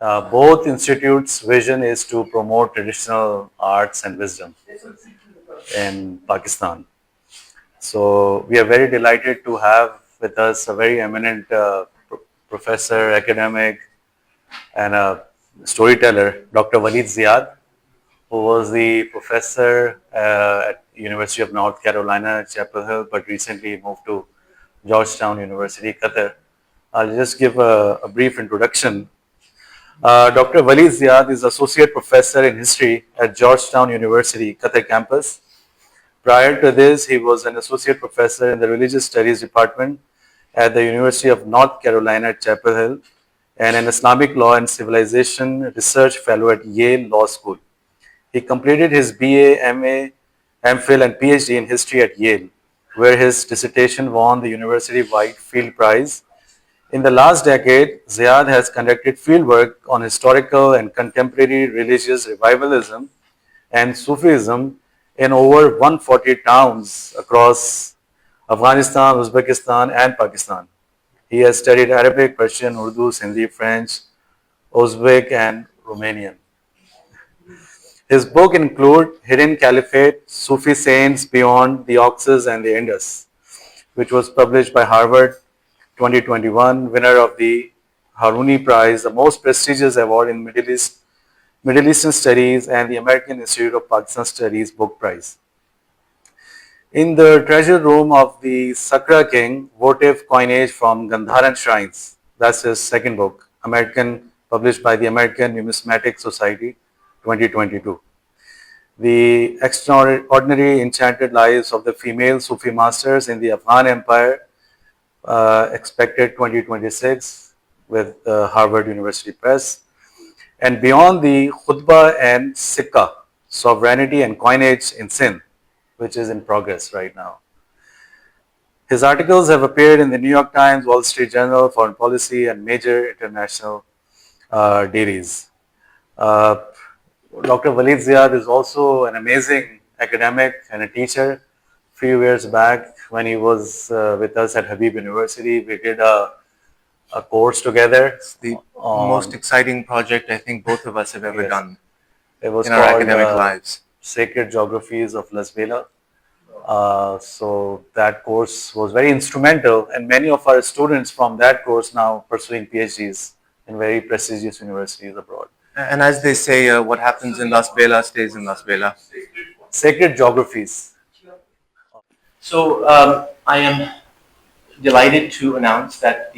Both institutes' vision is to promote traditional arts and wisdom in Pakistan. So we are very delighted to have with us a very eminent professor, academic, and a storyteller, Dr. Waleed Ziad, who was the professor at University of North Carolina, Chapel Hill, but recently moved to Georgetown University, Qatar. I'll just give a brief introduction. Dr. Waleed Ziad is Associate Professor in History at Georgetown University, Qatar campus. Prior to this, he was an Associate Professor in the Religious Studies Department at the University of North Carolina at Chapel Hill and an Islamic Law and Civilization Research Fellow at Yale Law School. He completed his BA, MA, MPhil and PhD in History at Yale, where his dissertation won the university-wide field prize. In the last decade, Ziad has conducted fieldwork on historical and contemporary religious revivalism and Sufism in over 140 towns across Afghanistan, Uzbekistan, and Pakistan. He has studied Arabic, Persian, Urdu, Hindi, French, Uzbek, and Romanian. His book include Hidden Caliphate, Sufi Saints Beyond the 𝑂𝑥𝑢𝑠 and the 𝐻𝑎𝑠𝑡, which was published by Harvard 2021, winner of the Haruni Prize, the most prestigious award in Middle Eastern Studies, and the American Institute of Pakistan Studies Book Prize. In the treasure room of the Sakra King, votive coinage from Gandharan Shrines, that's his second book, published by the American Numismatic Society, 2022. The extraordinary enchanted lives of the female Sufi masters in the Afghan Empire, expected 2026 with Harvard University Press. And beyond the khutbah and sikka, sovereignty and coinage in Sindh, which is in progress right now. His articles have appeared in the New York Times, Wall Street Journal, Foreign Policy, and major international dailies. Dr. Waleed Ziad is also an amazing academic and a teacher. A few years back, when he was with us at Habib University, we did a course together. It's the most exciting project I think both of us have ever done It was in our academic lives. Sacred Geographies of 𝑯𝒊𝒅𝒏. So that course was very instrumental, and many of our students from that course now pursuing PhDs in very prestigious universities abroad. And as they say, what happens in 𝒊𝒅𝒏 stays in 𝒊𝒊𝒏. Sacred Geographies. So I am delighted to announce that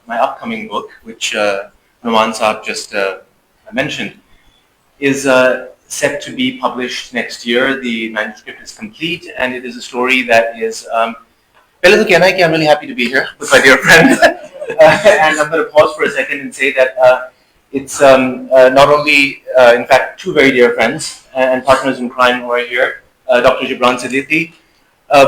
my upcoming book, which Noman Saab just mentioned, is set to be published next year. The manuscript is complete, and it is a story that is. I'm really happy to be here with my dear friend, and I'm going to pause for a second and say that it's not only, in fact, two very dear friends and partners in crime who are here, Dr. Gibran Siddiqui,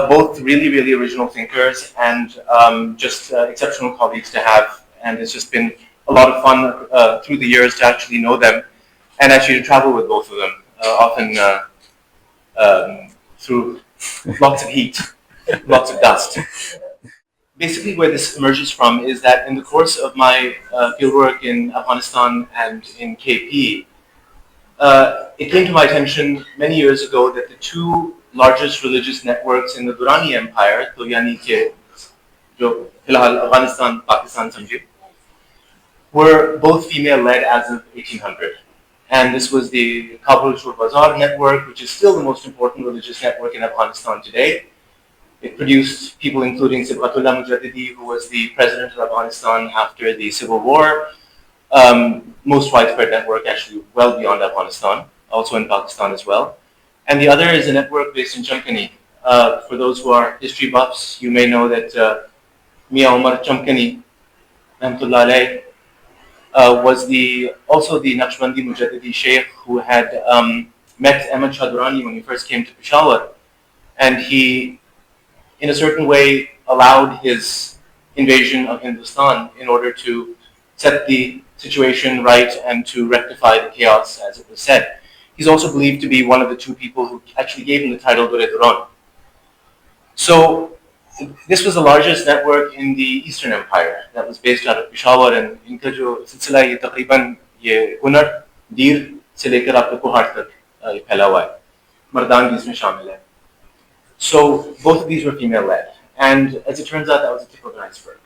both really, really original thinkers and just exceptional colleagues to have. And it's just been a lot of fun through the years to actually know them and actually to travel with both of them, often through lots of heat, lots of dust. Basically, where this emerges from is that in the course of my fieldwork in Afghanistan and in KP, it came to my attention many years ago that the two largest religious networks in the Durrani Empire, to yani ke jo filhal Afghanistan, Pakistan samjhe, were both female-led as of 1800. And this was the 𝑚𝒂𝒑𝒉𝒂𝒕𝒆 network, which is still the most important religious network in Afghanistan today. It produced people including 𝑯𝒊𝒅𝒏 �MS, who was the president of Afghanistan after the civil war. Most widespread network, actually well beyond Afghanistan, also in Pakistan as well. And the other is a network based in Chamkani. For those who are history buffs, you may know that Mian Omar Chamkani, rahmatullah alayh, was also the Naqshbandi Mujaddidi Sheikh who had met Ahmad Shah Durrani when he first came to Peshawar. And he, in a certain way, allowed his invasion of Hindustan in order to set the situation right and to rectify the chaos, as it was said. He's also believed to be one of the two people who actually gave him the title Dure Duran. So this was the largest network in the Eastern Empire that was based out of Peshawar, and इनका जो सिलसिला ये तकरीबन ये हुनर दीर से लेकर आपके कोहाट तक ये फैला हुआ है, मर्दान भी इसमें शामिल है. So both of these were female-led, and as it turns out, that was the tip of the iceberg.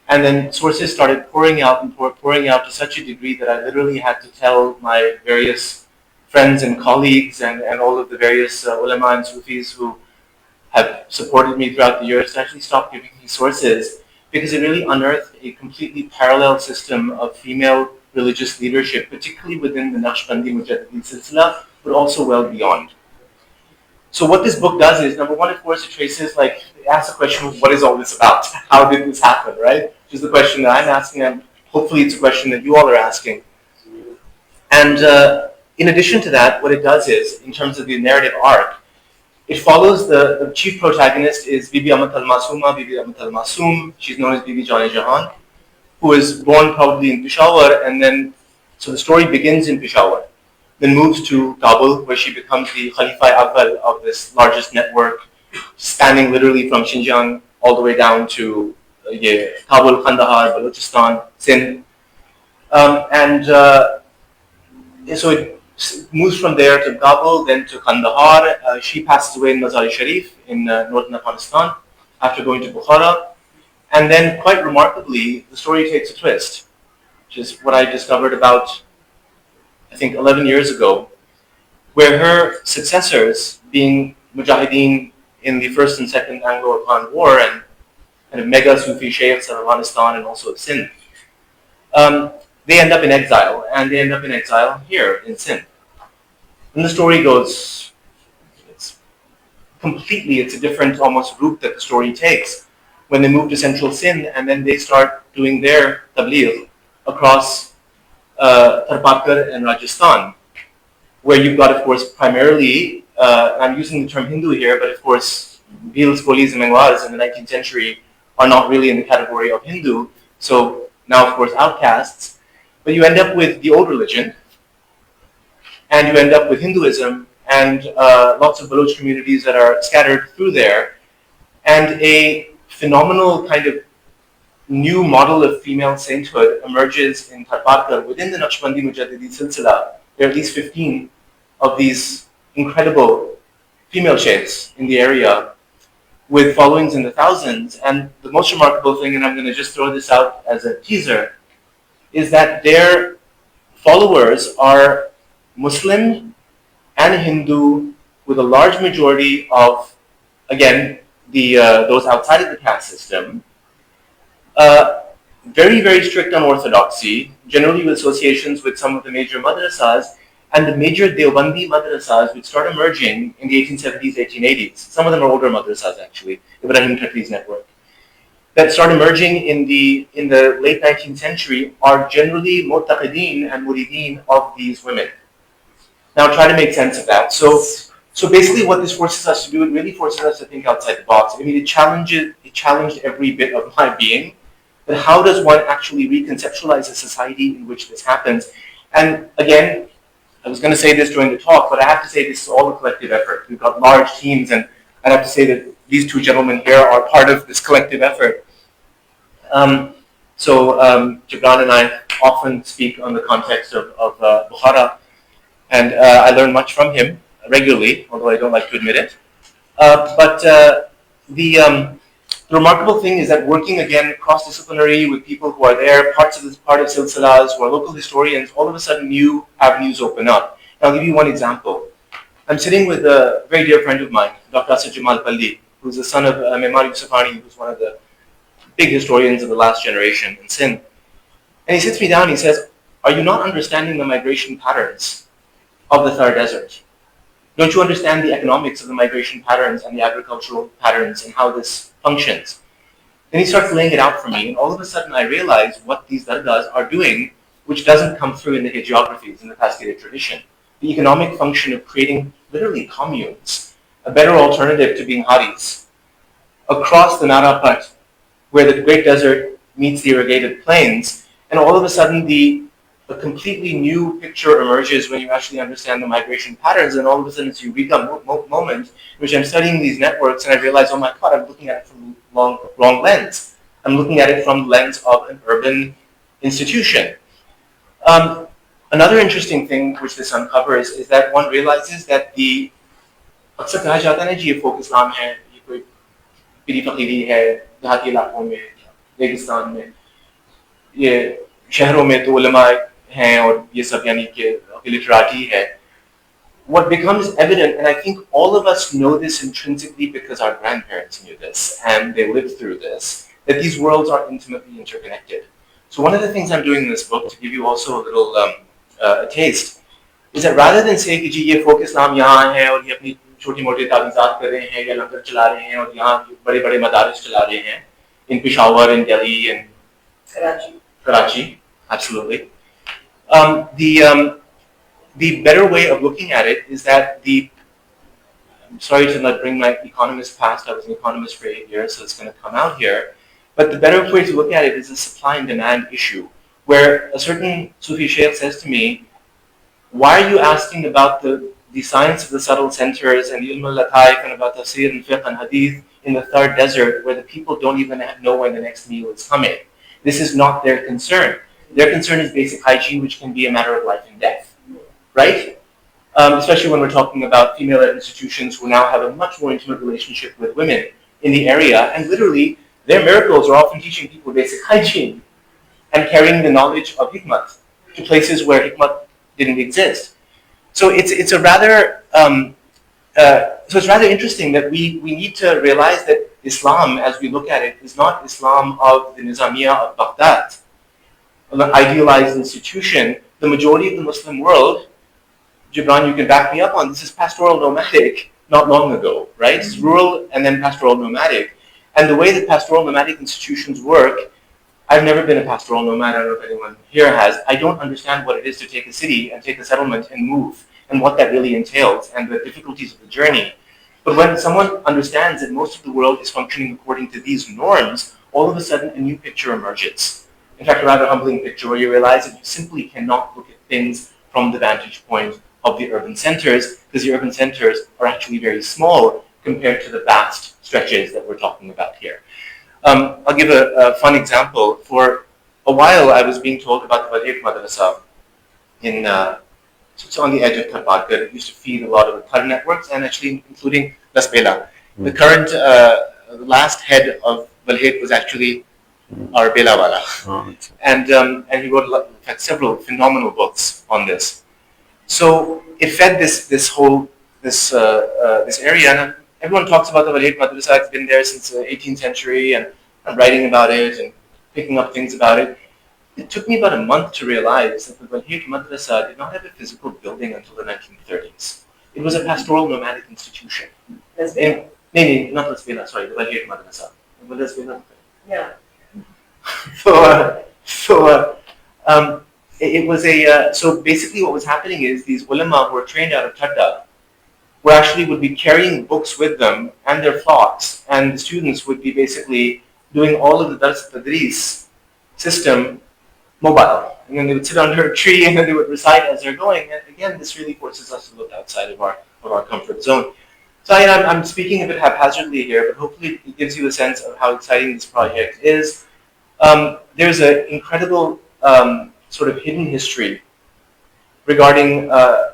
And then sources started pouring out and pouring out to such a degree that I literally had to tell my various friends and colleagues and all of the various ulama and Sufis who have supported me throughout the years to actually stop giving me sources, because it really unearthed a completely parallel system of female religious leadership, particularly within the 𝑁𝑒𝑒𝑒𝑠 FB silsila, but also well beyond. So what this book does is, number one, of course, it traces, like, it asks the question, what is all this about? How did this happen, right? Which is the question that I'm asking, and hopefully it's a question that you all are asking. And in addition to that, what it does is, in terms of the narrative arc, it follows the chief protagonist is 𝑉𝑒𝑒 𝒂𝒂𝒉𝒂𝒕𝒆. She's known as Bibi Jaan-e-Jahan, who is born probably in Peshawar, and then, so the story begins in Peshawar, then moves to Kabul, where she becomes the Khalifa Awwal of this largest network, spanning literally from Xinjiang all the way down to Kabul, Kandahar, Balochistan, Sindh. So it moves from there to Kabul, then to Kandahar. She passes away in Mazar-e-Sharif in northern Afghanistan after going to Bukhara. And then, quite remarkably, the story takes a twist, which is what I discovered about, I think, 11 years ago, where her successors, being mujahideen in the First and Second Anglo-Afghan War and kind of mega Sufi sheikhs of Afghanistan and also of Sindh, they end up in exile, and they end up in exile here in Sindh. And the story goes, it's a different almost route that the story takes when they move to central Sindh, and then they start doing their tabligh across 𝒂𝒂𝒅𝒂𝒂𝒂 and Rajasthan, where you've got, of course, primarily, I'm using the term Hindu here, but of course, 𝑣𝒊𝒅𝒂𝒂𝒏 𝑪𝒂𝒍𝒊𝒑𝒆 in the 19th century are not really in the category of Hindu, so now, of course, outcasts. But you end up with the old religion, and you end up with Hinduism, and lots of Baloch communities that are scattered through there, and a phenomenal kind of new model of female sainthood emerges in 𝒂𝒂𝒅𝒂𝒂 within the Naqshbandi Mujaddidi silsila. There are at least 15 of these incredible female sheikhs in the area with followings in the thousands. And the most remarkable thing, and I'm going to just throw this out as a teaser, is that their followers are Muslim and Hindu, with a large majority of, again, those outside of the caste system, very, very strict on orthodoxy, generally with associations with some of the major madrasas, and the major Deobandi madrasas which start emerging in the 1870s, 1880s. Some of them are older madrasas, actually, Ibrahim Khatli's network, that start emerging in the late 19th century are generally mu'taqideen and murideen of these women. Now try to make sense of that. So basically what this forces us to do, it really forces us to think outside the box. I mean, it challenged every bit of my being. But how does one actually reconceptualize a society in which this happens? And again, I was going to say this during the talk, but I have to say this is all a collective effort. We've got large teams, and I'd have to say that these two gentlemen here are part of this collective effort. Gibran and I often speak on the context of Bukhara, and I learn much from him regularly, although I don't like to admit it. The remarkable thing is that working again cross-disciplinary with people who are there, part of silsilas, who are local historians, all of a sudden new avenues open up. And I'll give you one example. I'm sitting with a very dear friend of mine, Dr. Asad Jamal Palli, who's the son of Memar Yusufani, who's one of the big historians of the last generation in Sindh. And he sits me down and he says, are you not understanding the migration patterns of the Thar Desert? Don't you understand the economics of the migration patterns and the agricultural patterns and how this functions? Then he starts laying it out for me, and all of a sudden I realize what these dargahs are doing, which doesn't come through in the hagiographies in the Pasquida tradition. The economic function of creating literally communes, a better alternative to being haris, across the Narapat, where the Great Desert meets the irrigated plains, and all of a sudden the a completely new picture emerges when you actually understand the migration patterns, and all of a sudden it's a eureka moment in which I'm studying these networks and I realize, oh my God, I'm looking at it from the wrong lens. I'm looking at it from the lens of an urban institution. Another interesting thing which this uncovers is that one realizes that the अक्सर कहा जाता है ना जी ये फोक इस्लाम है, ये कोई पीरी फकीरी है, देहाती इलाकों में, रेगिस्तान में, ये शहरों में तो उलमा हैं और ये सब यानी कि लिटराटी है. What becomes evident, and I think all of us know this intrinsically because our grandparents knew this and they lived through this, that these worlds are intimately interconnected. So one of the things I'm doing in this book, to give you also a little taste, is that rather than say कि जी ये folk Islam यहाँ है और ये अपनी छोटी मोटी तालीज़ात कर रहे हैं या लंगर चला रहे हैं और यहाँ बड़े बड़े मदारिस चला रहे हैं in Peshawar, in Delhi, and Karachi, absolutely. The better way of looking at it is that I'm sorry to not bring my economist past, I was an economist for 8 years, so it's going to come out here, but the better way to look at it is a supply and demand issue, where a certain Sufi Shaykh says to me, why are you asking about the science of the subtle centers and the ilm al-lataif and about tafsir and fiqh and hadith in the third desert where the people don't even know when the next meal is coming? This is not their concern. Their concern is basic hygiene, which can be a matter of life and death, right? Especially when we're talking about female-led institutions who now have a much more intimate relationship with women in the area, and literally their miracles are often teaching people basic hygiene and carrying the knowledge of hikmat to places where hikmat didn't exist. So it's a rather so it's rather interesting that we need to realize that Islam, as we look at it, is not Islam of the Nizamiya of Baghdad, an idealized institution. The majority of the Muslim world, Gibran, you can back me up on this, is pastoral nomadic not long ago, right? It's rural and then pastoral nomadic. And the way that pastoral nomadic institutions work, I've never been a pastoral nomad, I don't know if anyone here has. I don't understand what it is to take a city and take a settlement and move, and what that really entails, and the difficulties of the journey. But when someone understands that most of the world is functioning according to these norms, all of a sudden a new picture emerges. In fact, a rather humbling picture where you realize that you simply cannot look at things from the vantage point of the urban centers, because the urban centers are actually very small compared to the vast stretches that we're talking about here. I'll give a fun example. For a while, I was being told about the 𝑯𝒊𝒅𝒅𝒏 madrasa it's on the edge of Tarbadgar. It used to feed a lot of the Thar networks, and actually including Las Bela. The current last head of 𝑯𝒊𝒅𝒏 was actually our Bela Wala. And he wrote, in fact, several phenomenal books on this. So it fed this whole area, and everyone talks about the 𝑯𝒊𝒅𝒏 madrasa. It's been there since the 18th century, and I'm writing about it and picking up things about it. It took me about a month to realize that the 𝑯𝒊𝒅𝒏 madrasa did not have a physical building until the 1930s. It was a pastoral nomadic institution. No, not Las Bela, sorry, the 𝑯𝒊𝒅𝒏 madrasa. Yeah. It was so basically what was happening is these ulama who were trained out of Tadda would be carrying books with them and their flocks, and the students would be basically doing all of the dars tadris system mobile. And then they would sit under a tree and then they would recite as they're going. And again, this really forces us to look outside of our comfort zone. So I'm speaking a bit haphazardly here, but hopefully it gives you a sense of how exciting this project is. There's an incredible sort of hidden history regarding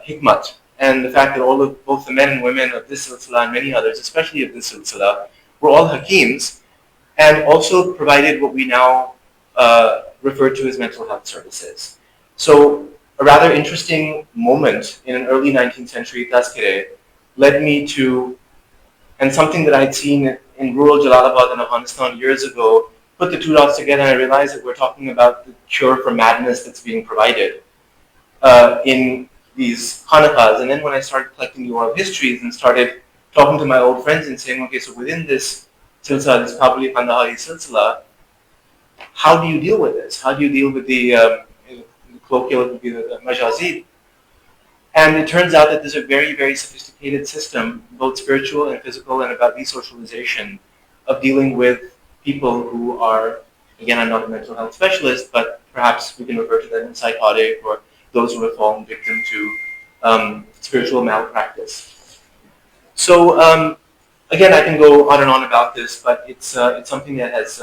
hikmat and the fact that both the men and women of this silsila and many others, especially of this silsila, were all hakims and also provided what we now refer to as mental health services. So a rather interesting moment in an early 19th century tazkireh led me to, and something that I'd seen in rural Jalalabad in Afghanistan years ago, put the two dots together and I realized that we're talking about the cure for madness that's being provided in these khanaqahs. And then when I started collecting the oral histories and started talking to my old friends and saying, okay, so within this silsila, this Kabuli Kandahari silsila, how do you deal with this? How do you deal with the colloquial, it would be the majazib? And it turns out that there's a very, very sophisticated system, both spiritual and physical, and about resocialization of dealing with people who are, again, I'm not a mental health specialist, but perhaps we can refer to them as psychotic, or those who have fallen victim to spiritual malpractice. So again, I can go on and on about this, but it's something that has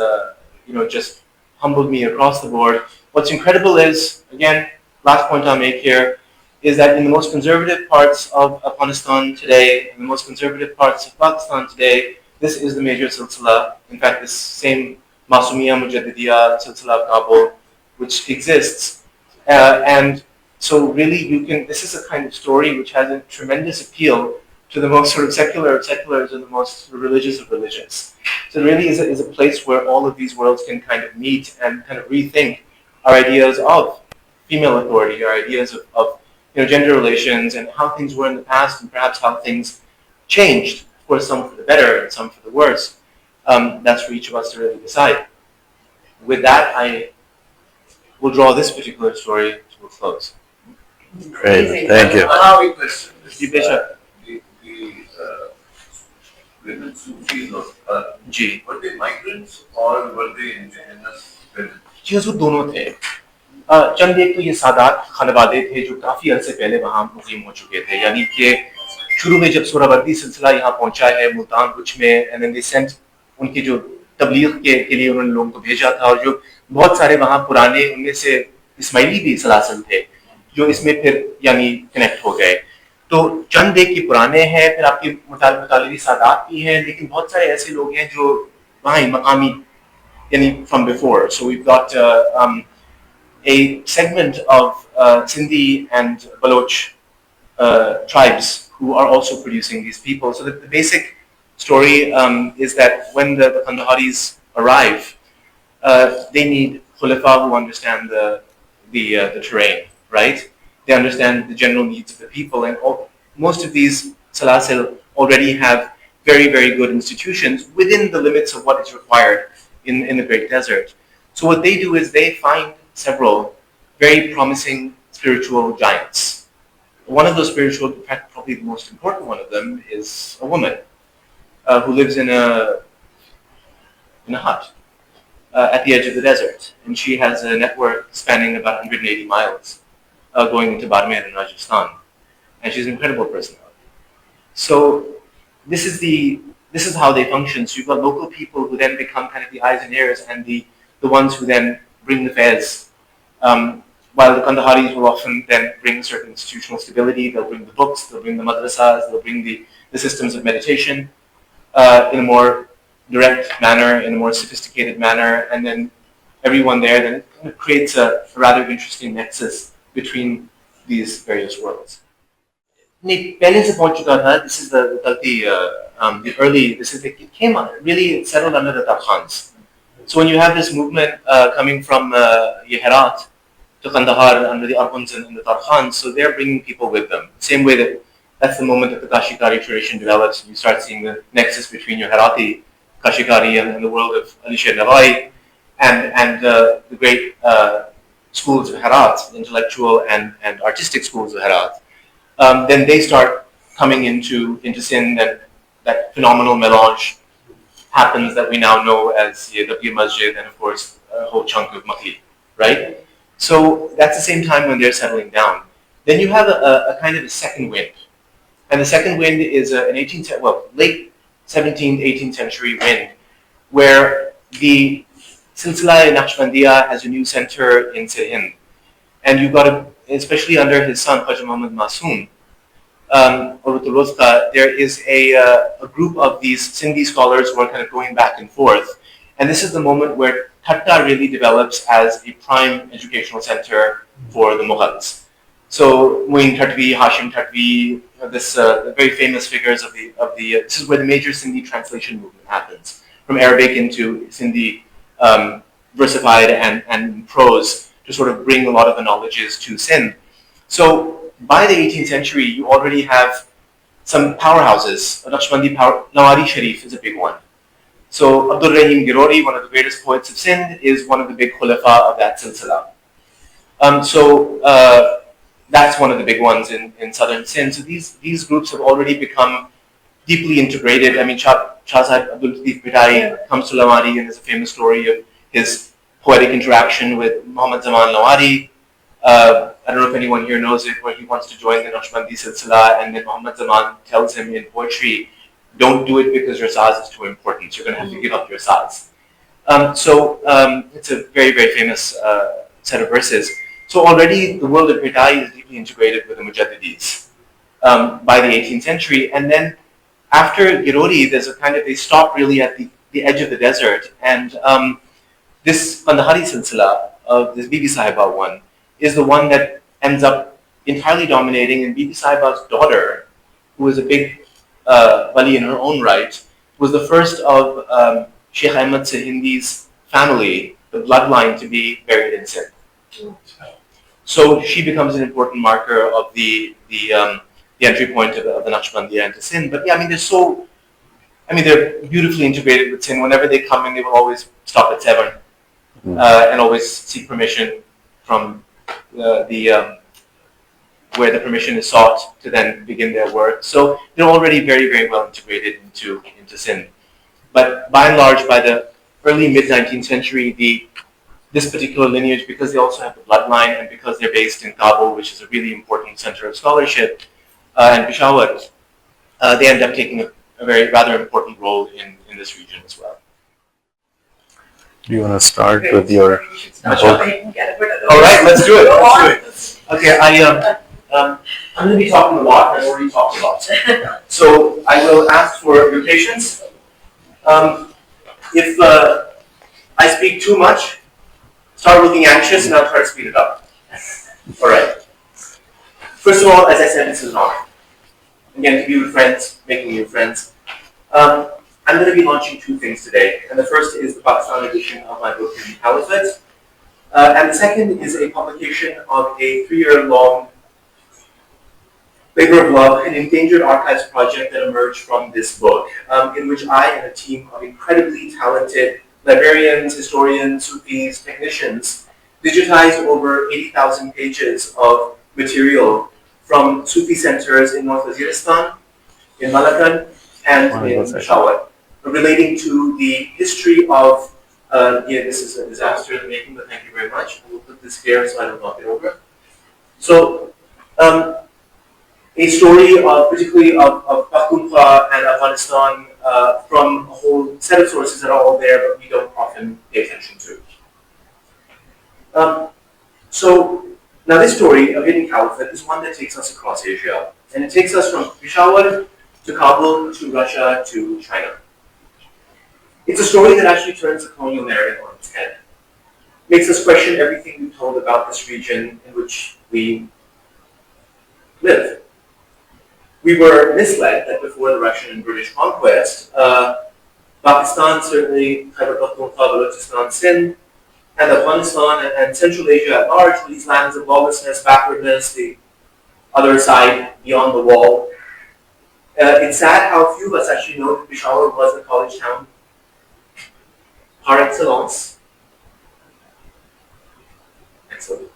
just humbled me across the board. What's incredible is, again, last point I'll make here, is that in the most conservative parts of Afghanistan today, in the most conservative parts of Pakistan today, this is the major silsila. In fact, this same 𝑯𝒊𝒅𝒏 �MS silsila of Kabul, which exists. And so really this is a kind of story which has a tremendous appeal to the most sort of secular of seculars and the most religious of religious. So it really is a place where all of these worlds can kind of meet and kind of rethink our ideas of female authority, our ideas of gender relations and how things were in the past and perhaps how things changed. Of course, some for the better and some for the worse. That's for each of us to really decide. With that, I will draw this particular story to a close. Great, thank you. I have a question. The women Sufis were they migrants or were they indigenous women? जी हजूर दोनों थे। चंद एक तो ये सादात खानवादे थे जो काफ़ी अरसे पहले वहाँ मुकीम हो चुके थे, यानी कि शुरू में जब सोहरावर्दी सिलसिला यहाँ पहुँचा है मुल्तान कुछ में, एंड देन दे सेंट उनकी जो तबलीग के लिए उन्होंने लोगों को भेजा था, और जो बहुत सारे वहाँ पुराने उनमें से इस्माइली भी सलासल थे जो इसमें फिर यानी कनेक्ट हो गए। तो चंद एक के पुराने हैं, फिर आपकी मुतालिबी सादात भी हैं, लेकिन बहुत सारे ऐसे लोग हैं जो वहाँ मकामी यानी from before. So we've got a segment of Sindhi and Baloch tribes who are also producing these people. So the basic story is that when the Kandaharis arrive, they need khulafa who understand the terrain, right? They understand the general needs of the people, and most of these salasil already have very, very good institutions within the limits of what is required in the Great Desert. So what they do is they find several very promising spiritual giants. One of those spiritual, in fact, probably the most important one of them, is a woman who lives in a hut at the edge of the desert, and she has a network spanning about 180 miles. Going into 𝑯𝒊𝒅𝒅𝒏 in Rajasthan, and she's an incredible personality. So this is how they function. So you've got local people who then become kind of the eyes and ears and the ones who then bring the fairs. While the Kandaharis will often then bring certain institutional stability, they'll bring the books, they'll bring the madrasas, they'll bring the systems of meditation in a more direct manner, in a more sophisticated manner, and then everyone there then kind of creates a rather interesting nexus between these various worlds. This is the early, it came really, it settled under the Tarkhans. So when you have this movement coming from Herat to Kandahar under the Arhuns and the Tarkhans, so they're bringing people with them. Same way that's the moment that the Kashikari tradition develops, and you start seeing the nexus between your Herati Kashikari and the world of Alisher Nawai and the great schools of Herat, intellectual and artistic schools of Herat. Then they start coming into Sindh, and that phenomenal melange happens that we now know as 𝑒𝑣𝑒 FB 𝑅𝒂𝒂𝒕𝒆, and of course a whole chunk of Makli, right? So that's the same time when they're settling down. Then you have a kind of a second wind, and the second wind is an late 17th, 18th century wind, where the Silsila Naqshbandiya has a new center in Sirhind, and you've got especially under his son Khaja Muhammad Masoom, there is a group of these Sindhi scholars who are kind of going back and forth, and this is the moment where Thatta really develops as a prime educational center for the Mughals. So Muin Thatvi, Hashim Thatvi, this very famous figures of the this is where the major Sindhi translation movement happens, from Arabic into Sindhi versified and prose, to sort of bring a lot of the knowledges to Sindh. So by the 18th century, you already have some powerhouses. Naqshbandi Nawari Sharif is a big one. So Abdul Rahim Girori, one of the greatest poets of Sindh, is one of the big khulafa of that silsila. That's one of the big ones in southern Sindh. So these groups have already become deeply integrated. I mean, Shah Sahib Abdul Latif Bhitai comes to Lamari, and there's a famous story of his poetic interaction with Muhammad Zaman Lawari. I don't know if anyone here knows it, where he wants to join the 𝑁𝑒𝑒𝑒𝑠 silsila, and then Muhammad Zaman tells him in poetry, don't do it because your saz is too important. You're going to have to give up your saz. It's a very, very famous set of verses. So already the world of Bidai is deeply integrated with the Mujaddidis by the 18th century. And then after Girori, there's a kind of, they stop really at the edge of the desert. And this Kandahari silsila of this Bibi Sahiba one is the one that ends up entirely dominating. And Bibi Sahiba's daughter, who was a big wali in her own right, was the first of Sheikh Ahmad Sahindi's family, the bloodline, to be buried in Sindh. So she becomes an important marker of the entry point of the Naqshbandiya into Sindh. But yeah, I mean, they're beautifully integrated with Sindh. Whenever they come in, they will always stop at 7 and always seek permission from where the permission is sought to then begin their work. So they're already very, very well integrated into Sindh. But by and large, by the early mid-19th century, this particular lineage, because they also have the bloodline and because they're based in Kabul, which is a really important center of scholarship, and Peshawar, they end up taking a very rather important role in this region as well. Do you want to start with your book? All right, let's do it. Okay, I'm going to be talking a lot. I've already talked a lot. So I will ask for your patience. If I speak too much, start looking anxious and I'll try to speed it up. All right. First of all, as I said, this is an honor. Again, to be with friends, making new friends. I'm going to be launching 2 things today. And the first is the Pakistan edition of my book, Hidden Caliphate. And the second is a publication of a 3-year-long labor of love, an endangered archives project that emerged from this book, in which I and a team of incredibly talented librarians, historians, Sufis, technicians digitized over 80,000 pages of material from Sufi centers in North Waziristan, in Malakand, and in Peshawar, relating to the history of, this is a disaster in the making, but thank you very much. I will put this here so I don't knock it over. So, a story particularly of Pakhtunkhwa and Afghanistan from a whole set of sources that are all there, but we don't often pay attention to. So now this story of Hidden Caliphate is one that takes us across Asia, and it takes us from Peshawar to Kabul to Russia to China. It's a story that actually turns the colonial narrative on its head, makes us question everything we've told about this region in which we live. We were misled that before the Russian and British conquest, Pakistan, certainly Khyber Pakhtunkhwa, Balochistan, Sindh, and Afghanistan and Central Asia at large were these lands of lawlessness, backwardness, the other side beyond the wall. It's sad how few of us actually know that Peshawar was the college town par excellence. Excellent.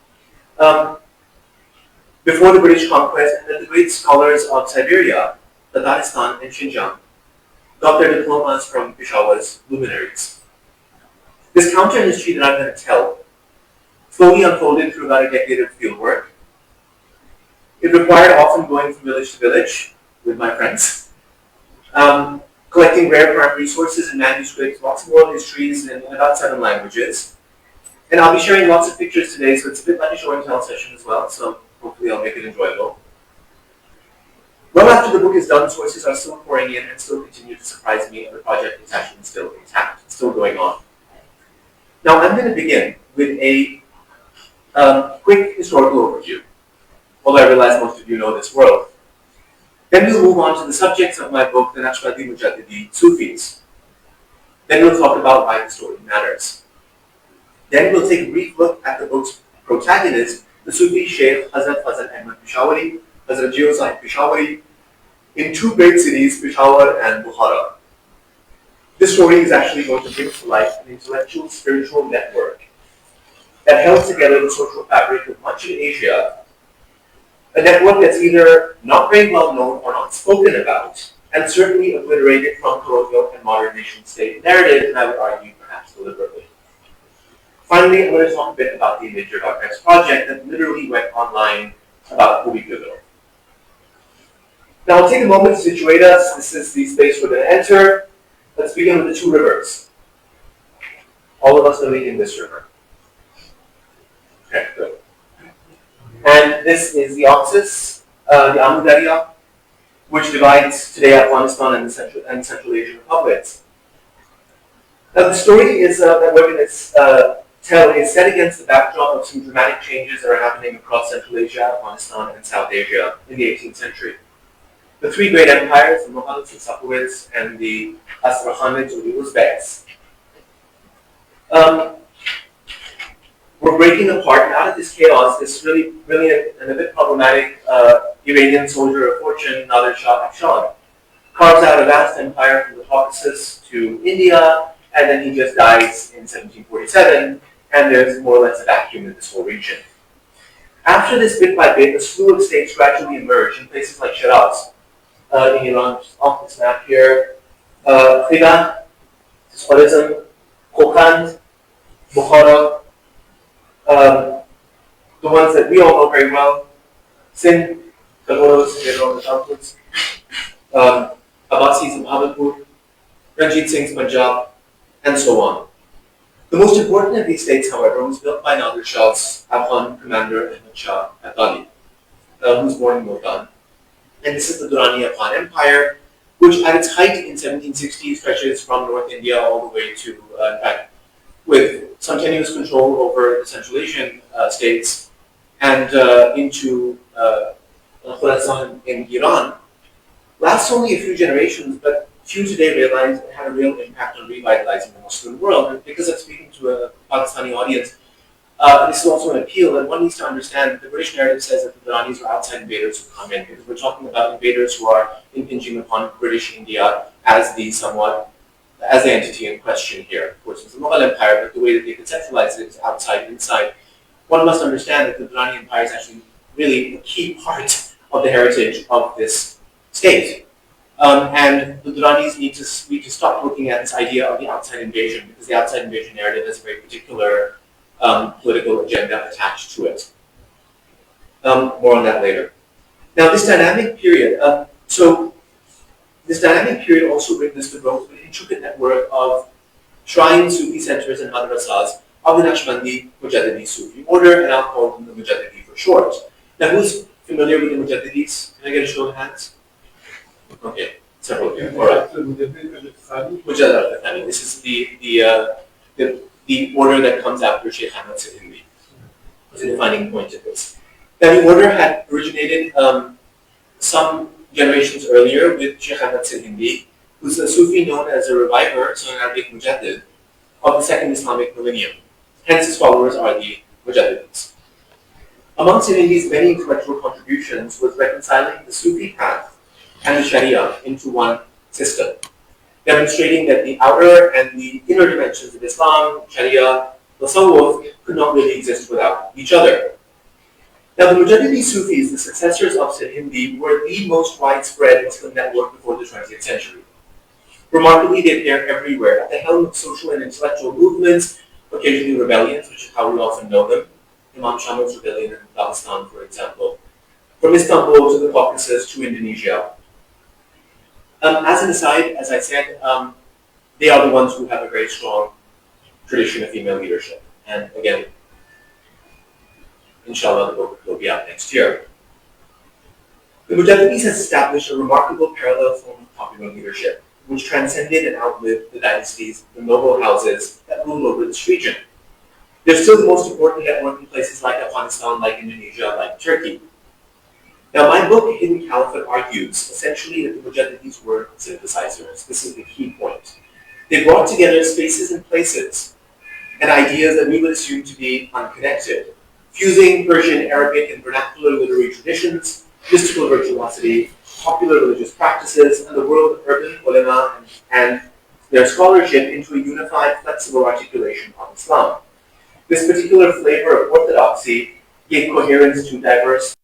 Before the British conquest, and that the great scholars of Siberia, Tatarstan, and Xinjiang got their diplomas from Peshawar's luminaries. This counter history that I'm going to tell slowly unfolded through about a decade of fieldwork. It required often going from village to village with my friends, collecting rare primary resources and manuscripts, lots of oral histories in about 7 languages. And I'll be sharing lots of pictures today, so it's a bit like a show and tell session as well, so hopefully I'll make it enjoyable. Well after the book is done, sources are still pouring in and still continue to surprise me, and the project is actually still intact, it's still going on. Now I'm going to begin with a quick historical overview, although I realize most of you know this world. Then we'll move on to the subjects of my book, the Naqshbandi Mujaddidi Sufis. Then we'll talk about why the story matters. Then we'll take a brief look at the book's protagonist, the Sufi Sheikh Hazrat Fazl Ahmad Peshawari, Hazrat Jio Sahib Peshawari, in 2 great cities, Peshawar and Bukhara. This story is actually going to bring to life an intellectual, spiritual network that held together the social fabric of much of Asia, a network that's either not very well known or not spoken about, and certainly obliterated from colonial and modern nation-state narratives, and I would argue perhaps deliberately. Finally, I'm going to talk a bit about the 𝑯𝒊𝒅𝒂𝒆 project that literally went online about a week ago. Now, I'll take a moment to situate us. This is the space we're going to enter. Let's begin with the two rivers. All of us are leading this river. Okay, good. And this is the Oxus, the Amu Darya, which divides today Afghanistan and Central Asian republics. Now, the story is that we're going to tell is set against the backdrop of some dramatic changes that are happening across Central Asia, Afghanistan, and South Asia in the 18th century. The three great empires, the Mughals, the Safavids, and the Astrakhanids or the Uzbeks, were breaking apart, and out of this chaos, this really brilliant and a bit problematic Iranian soldier of fortune, Nader Shah Afshan, carves out a vast empire from the Caucasus to India, and then he just dies in 1747, and there's more or less a vacuum in this whole region. After this, bit by bit, a slew of states gradually emerge in places like Shiraz, in Iran, just off this map here, Khiva, Khwarizm, Kokand, Bukhara, the ones that we all know very well, Sindh, Kaloros, they're on the southwards, Abbasis in Bhavalpur, Ranjit Singh's Punjab, and so on. The most important of these states, however, was built by Nader Shah's Afghan commander Ahmad Shah Abdali, who was born in Multan. And this is the Durrani Afghan Empire, which at its height in 1760 stretches from North India all the way to, in fact, with some tenuous control over the Central Asian states and into Khorasan in Iran, lasts only a few generations, but few today realize it had a real impact on revitalizing the Muslim world. And because I'm speaking to a Pakistani audience, this is also an appeal, and one needs to understand the British narrative says that the Duranis are outside invaders who come in, because we're talking about invaders who are impinging upon British India as the entity in question here. Of course, it's the Mughal Empire, but the way that they conceptualize it is outside, inside. One must understand that the Durrani Empire is actually really a key part of the heritage of this state. And the Duranis need to stop looking at this idea of the outside invasion, because the outside invasion narrative has a very particular political agenda attached to it. More on that later. Now, this dynamic period, this dynamic period also witnessed the growth of an intricate network of shrine Sufi centers and madrasas of the 𝑁𝑒𝑒𝑒𝑠 Mujaddidi Sufi order, and I'll call them the Mujaddidi for short. Now, who's familiar with the Mujaddidis? Can I get a show of hands? Okay, several of you. All right. Mujaddid al-Thani. This is the order that comes after Sheikh Ahmad Sindhi. It's a defining point of this. Now, the order had originated some generations earlier with Sheikh Ahmad Sindhi, who's a Sufi known as a reviver, so an Arabic Mujaddid, of the second Islamic millennium. Hence, his followers are the Mujaddids. Amongst Sindhi's many intellectual contributions was reconciling the Sufi path and the Sharia into one system, demonstrating that the outer and the inner dimensions of Islam, Sharia, Tasawwuf could not really exist without each other. Now, the Mujaddidi Sufis, the successors of Sindhi, were the most widespread Muslim network before the 20th century. Remarkably, they appear everywhere, at the helm of social and intellectual movements, occasionally rebellions, which is how we often know them. Imam Shamil's rebellion in Pakistan, for example. From Istanbul to the Caucasus to Indonesia. As an aside, as I said, they are the ones who have a very strong tradition of female leadership. And again, inshallah, the book will be out next year. The Mujaddidis has established a remarkable parallel form of popular leadership, which transcended and outlived the dynasties, the noble houses that ruled over this region. They're still the most important network in places like Afghanistan, like Indonesia, like Turkey. Now, my book, Hidden Caliphate, argues essentially that the Mujaddidis were synthesizers. This is the key point. They brought together spaces and places and ideas that we would assume to be unconnected, fusing Persian, Arabic, and vernacular literary traditions, mystical virtuosity, popular religious practices, and the world of urban ulama and their scholarship into a unified, flexible articulation of Islam. This particular flavor of orthodoxy gave coherence to diverse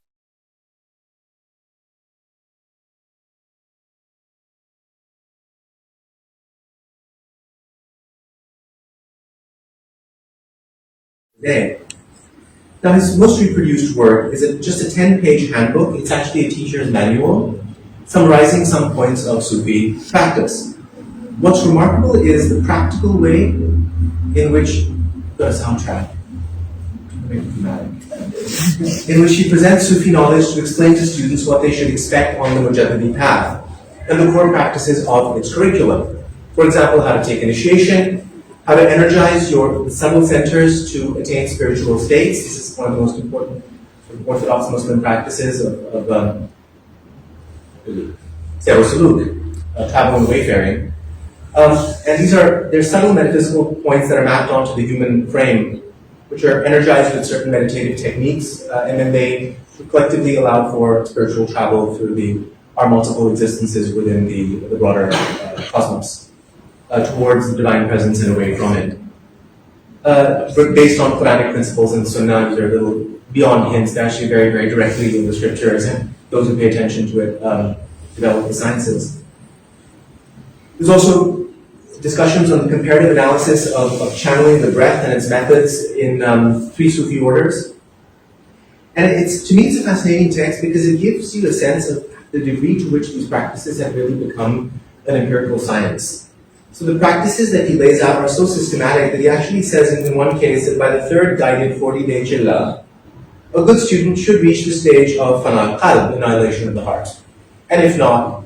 today. Now, his most reproduced work is just a 10-page handbook. It's actually a teacher's manual summarizing some points of Sufi practice. What's remarkable is the practical way in which the soundtrack, in which he presents Sufi knowledge to explain to students what they should expect on the Mujadidi path and the core practices of its curriculum. For example, how to take initiation, how to energize your subtle centers to attain spiritual states. This is one of the most important Orthodox Muslim practices of 𝑯𝒊𝒅𝒏 travel and wayfaring. And they're subtle metaphysical points that are mapped onto the human frame, which are energized with certain meditative techniques, and then they collectively allow for spiritual travel through our multiple existences within the broader cosmos, towards the divine presence and away from it. Based on Quranic principles and Sunnah, they're a little beyond hints. They're actually very, very directly in the scriptures, and those who pay attention to it develop the sciences. There's also discussions on the comparative analysis of channeling the breath and its methods in 3 Sufi orders. And to me, it's a fascinating text because it gives you a sense of the degree to which these practices have really become an empirical science. So the practices that he lays out are so systematic that he actually says in one case that by the 3rd guided 40-day chilla, a good student should reach the stage of fana qalb, annihilation of the heart. And if not,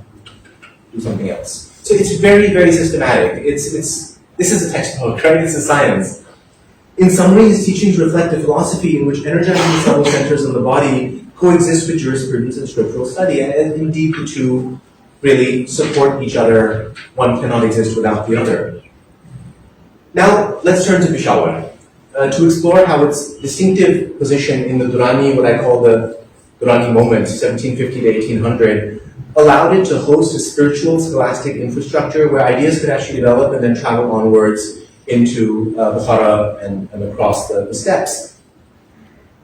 do something else. So it's very, very systematic. This is a textbook, right? It's a science. In summary, his teachings reflect a philosophy in which energizing the subtle centers of the body coexist with jurisprudence and scriptural study, and indeed the two really support each other. One cannot exist without the other. Now, let's turn to Peshawar to explore how its distinctive position in the Durrani, what I call the Durrani moment, 1750 to 1800, allowed it to host a spiritual scholastic infrastructure where ideas could actually develop and then travel onwards into Bukhara and across the steppes.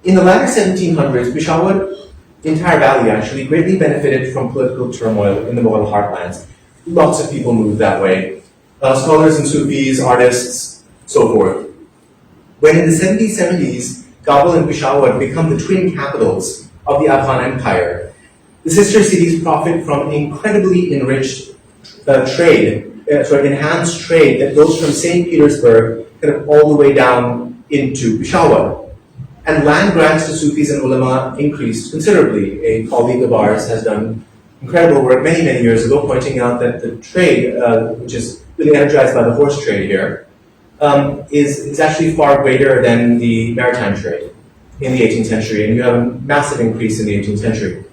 In the latter 1700s, Peshawar, the entire valley actually, greatly benefited from political turmoil in the Mughal heartlands. Lots of people moved that way. Scholars and Sufis, artists, so forth. When in the 1770s, Kabul and Peshawar become the twin capitals of the Afghan Empire, the sister cities profit from incredibly enriched enhanced trade that goes from St. Petersburg kind of all the way down into Peshawar. And land grants to Sufis and ulama increased considerably. A colleague of ours has done incredible work many, many years ago, pointing out that the trade, which is really energized by the horse trade here, is actually far greater than the maritime trade in the 18th century, and you have a massive increase in the 18th century.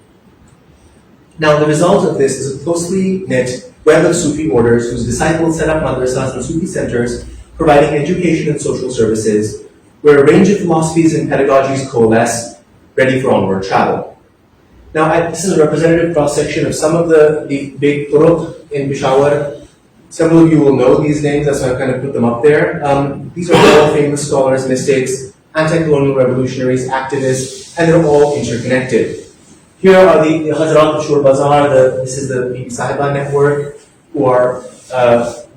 Now, the result of this is a closely knit web of Sufi orders whose disciples set up madrasas and Sufi centers, providing education and social services, where a range of philosophies and pedagogies coalesce, ready for onward travel. Now, this is a representative cross-section of some of the big turuq in Peshawar. Several of you will know these names, that's why I kind of put them up there. These are all famous scholars, mystics, anti-colonial revolutionaries, activists, and they're all interconnected. Here are the Hazrat Mashur Bazaar, this is the Bibi Sahiba network, who are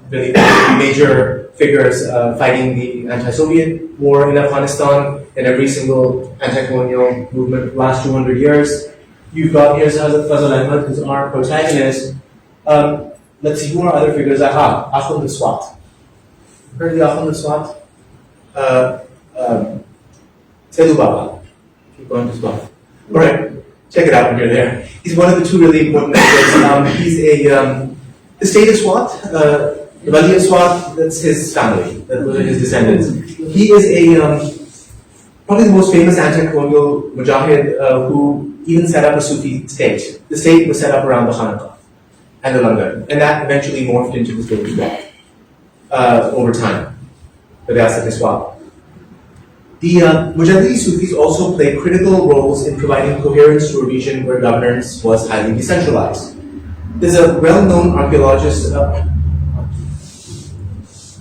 really major figures fighting the anti-Soviet war in Afghanistan and every single anti-colonial movement of the last 200 years. You've got, here's Hazrat Fazl Ahmad, who's our protagonist. Let's see, who are other figures? Akhund al-Swat. Heard the Akhund al-Swat? Sedu Baba. Keep going to Swat. Alright, check it out when you're there. He's one of the two really important figures. He's the state of Swat, the Wali of Swat, that's his family, those are his descendants. He is probably the most famous anti-colonial mujahid who even set up a Sufi state. The state was set up around the Khanaqah and the Langar, and that eventually morphed into the state of Swat over time, the Riyasat of Swat. The Mujahidi Sufis also play critical roles in providing coherence to a region where governance was highly decentralized. There's a well-known archaeologist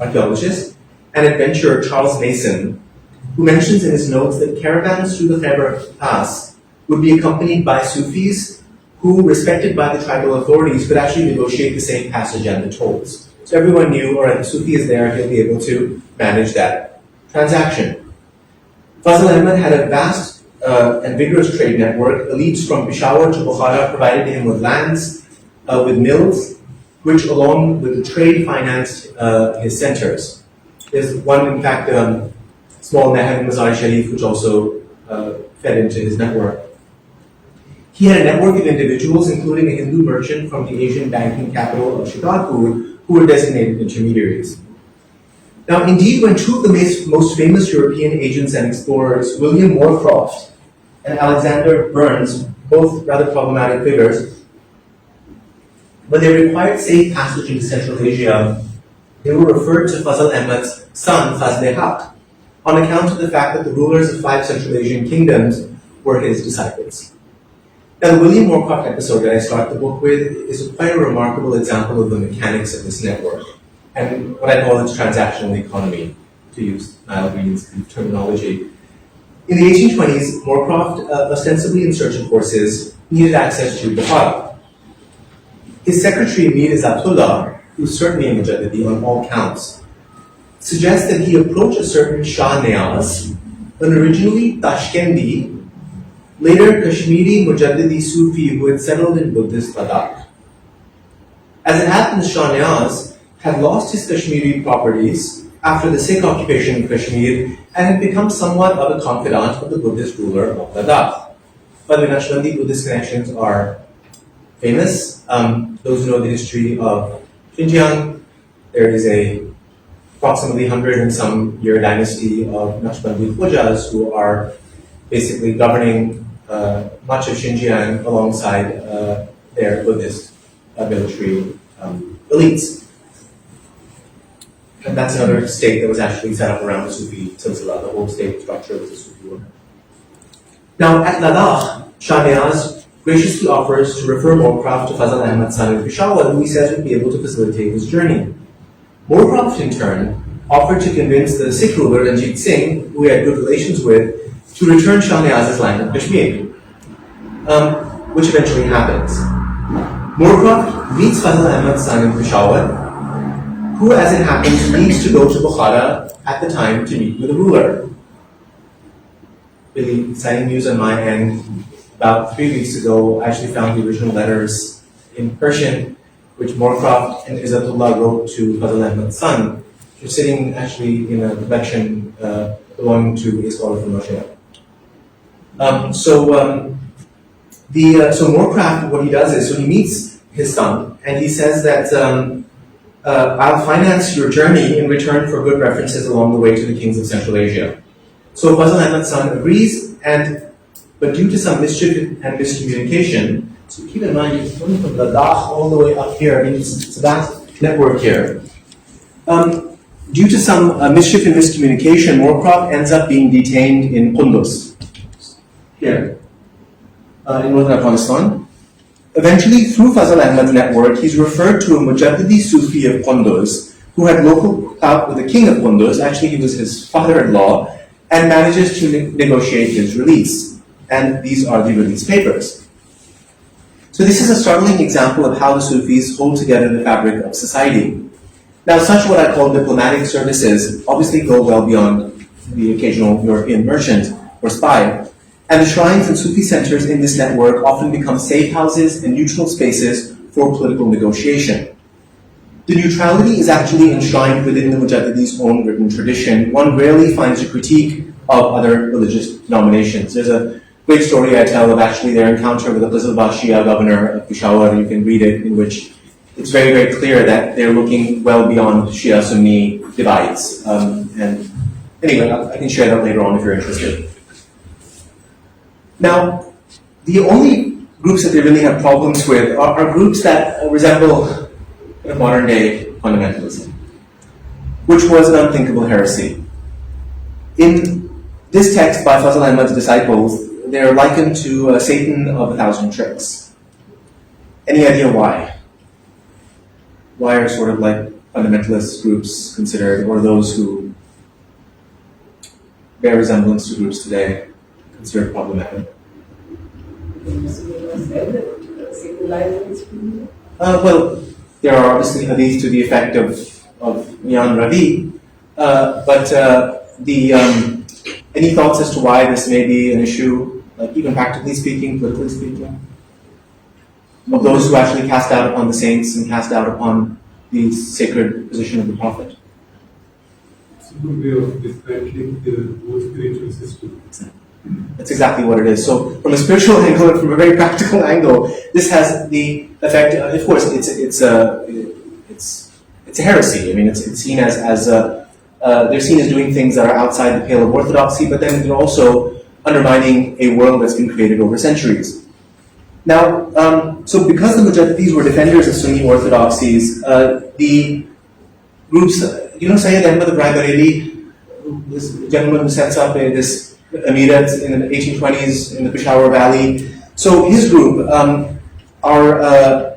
and adventurer, Charles Mason, who mentions in his notes that caravans through the Khyber Pass would be accompanied by Sufis who, respected by the tribal authorities, could actually negotiate the safe passage and the tolls. So everyone knew, all right, the Sufi is there, he'll be able to manage that transaction. Fazl Ahmad had a vast and vigorous trade network. Elites from Peshawar to Bukhara provided him with lands, with mills, which along with the trade financed his centers. There's one, in fact, small Nahar Mazar Sharif, which also fed into his network. He had a network of individuals, including a Hindu merchant from the Asian banking capital of Shikarpur, who were designated intermediaries. Now, indeed, when two of the most famous European agents and explorers, William Moorcroft and Alexander Burns, both rather problematic figures, when they required safe passage into Central Asia, they were referred to Fazl Ahmad's son, Fazl Haq, on account of the fact that the rulers of 5 Central Asian kingdoms were his disciples. Now, the William Moorcroft episode that I start the book with is quite a remarkable example of the mechanics of this network, and what I call its transactional economy, to use Niall Green's terminology. In the 1820s, Moorcroft, ostensibly in search of horses, needed access to Bukhara. His secretary, Mir Izzatullah, who was certainly a Mujaddidi on all counts, suggests that he approach a certain Shah Niaz, an originally Tashkendi, later Kashmiri Mujaddidi Sufi who had settled in Buddhist Ladakh. As it happens, Shah Niaz had lost his Kashmiri properties after the Sikh occupation of Kashmir and had become somewhat of a confidant of the Buddhist ruler of Ladakh. But the Naqshbandi Buddhist connections are famous. Those who know the history of Xinjiang, there is a approximately 100 and some year dynasty of Naqshbandi Khojas who are basically governing much of Xinjiang alongside their Buddhist military elites. And that's another state that was actually set up around the Sufi silsila. The whole state structure was a Sufi order. Now, at Ladakh, Shah Niaz graciously offers to refer Moorcroft to Fazl Ahmad's son in Peshawar, who he says would be able to facilitate his journey. Moorcroft, in turn, offered to convince the Sikh ruler, Ranjit Singh, who he had good relations with, to return Shah Niaz's land of Kashmir, which eventually happens. Moorcroft meets Fazl Ahmad's son in Peshawar, who, as it happens, needs to go to Bukhara at the time to meet with the ruler. Really exciting news on my end. About 3 weeks ago, I actually found the original letters in Persian, which Moorcroft and Izzatullah wrote to Fazl Ahmad's son, which are sitting actually in a collection belonging to a scholar from Russia. So Moorcroft, what he does is, so he meets his son, and he says that I'll finance your journey in return for good references along the way to the kings of Central Asia. So Fazl Ahmad's son agrees, but due to some mischief and miscommunication, so keep in mind, he's coming from Ladakh all the way up here, I mean, it's that network here. Due to some mischief and miscommunication, Moorcroft ends up being detained in Qunduz, here, in northern Afghanistan. Eventually, through Fazl Ahmad's network, he's referred to a Mujaddidi Sufi of Qunduz, who had local clout with the king of Qunduz, actually he was his father-in-law, and manages to negotiate his release. And these are the release papers. So this is a startling example of how the Sufis hold together the fabric of society. Now, such what I call diplomatic services obviously go well beyond the occasional European merchant or spy, and the shrines and Sufi centers in this network often become safe houses and neutral spaces for political negotiation. The neutrality is actually enshrined within the Mujaddidi's own written tradition. One rarely finds a critique of other religious denominations. There's a great story I tell of actually their encounter with the Qizilbash Shia governor of Peshawar. You can read it, in which it's very, very clear that they're looking well beyond Shia-Sunni divides. And anyway, I can share that later on if you're interested. Now, the only groups that they really have problems with are groups that resemble modern-day fundamentalism, which was an unthinkable heresy. In this text by Fazl Ahmad's disciples, they are likened to a Satan of 1,000 tricks. Any idea why? Why are sort of like fundamentalist groups considered, or those who bear resemblance to groups today, considered problematic? Well, there are obviously hadith to the effect of Mian Ravi, but Any thoughts as to why this may be an issue, like even practically speaking, politically speaking? Of those who actually cast doubt upon the saints and cast doubt upon the sacred position of the Prophet? It's a good way of dismantling the whole spiritual system. That's exactly what it is. So, from a spiritual angle and from a very practical angle, this has the effect. Of course, it's a heresy. I mean, it's seen as they're seen as doing things that are outside the pale of orthodoxy, but then they're also undermining a world that's been created over centuries. Now, so because the Mujaddidis were defenders of Sunni orthodoxies, the groups, Sayyid Ahmad Ibn this gentleman who sets up this emirat in the 1820s in the Peshawar Valley. So his group are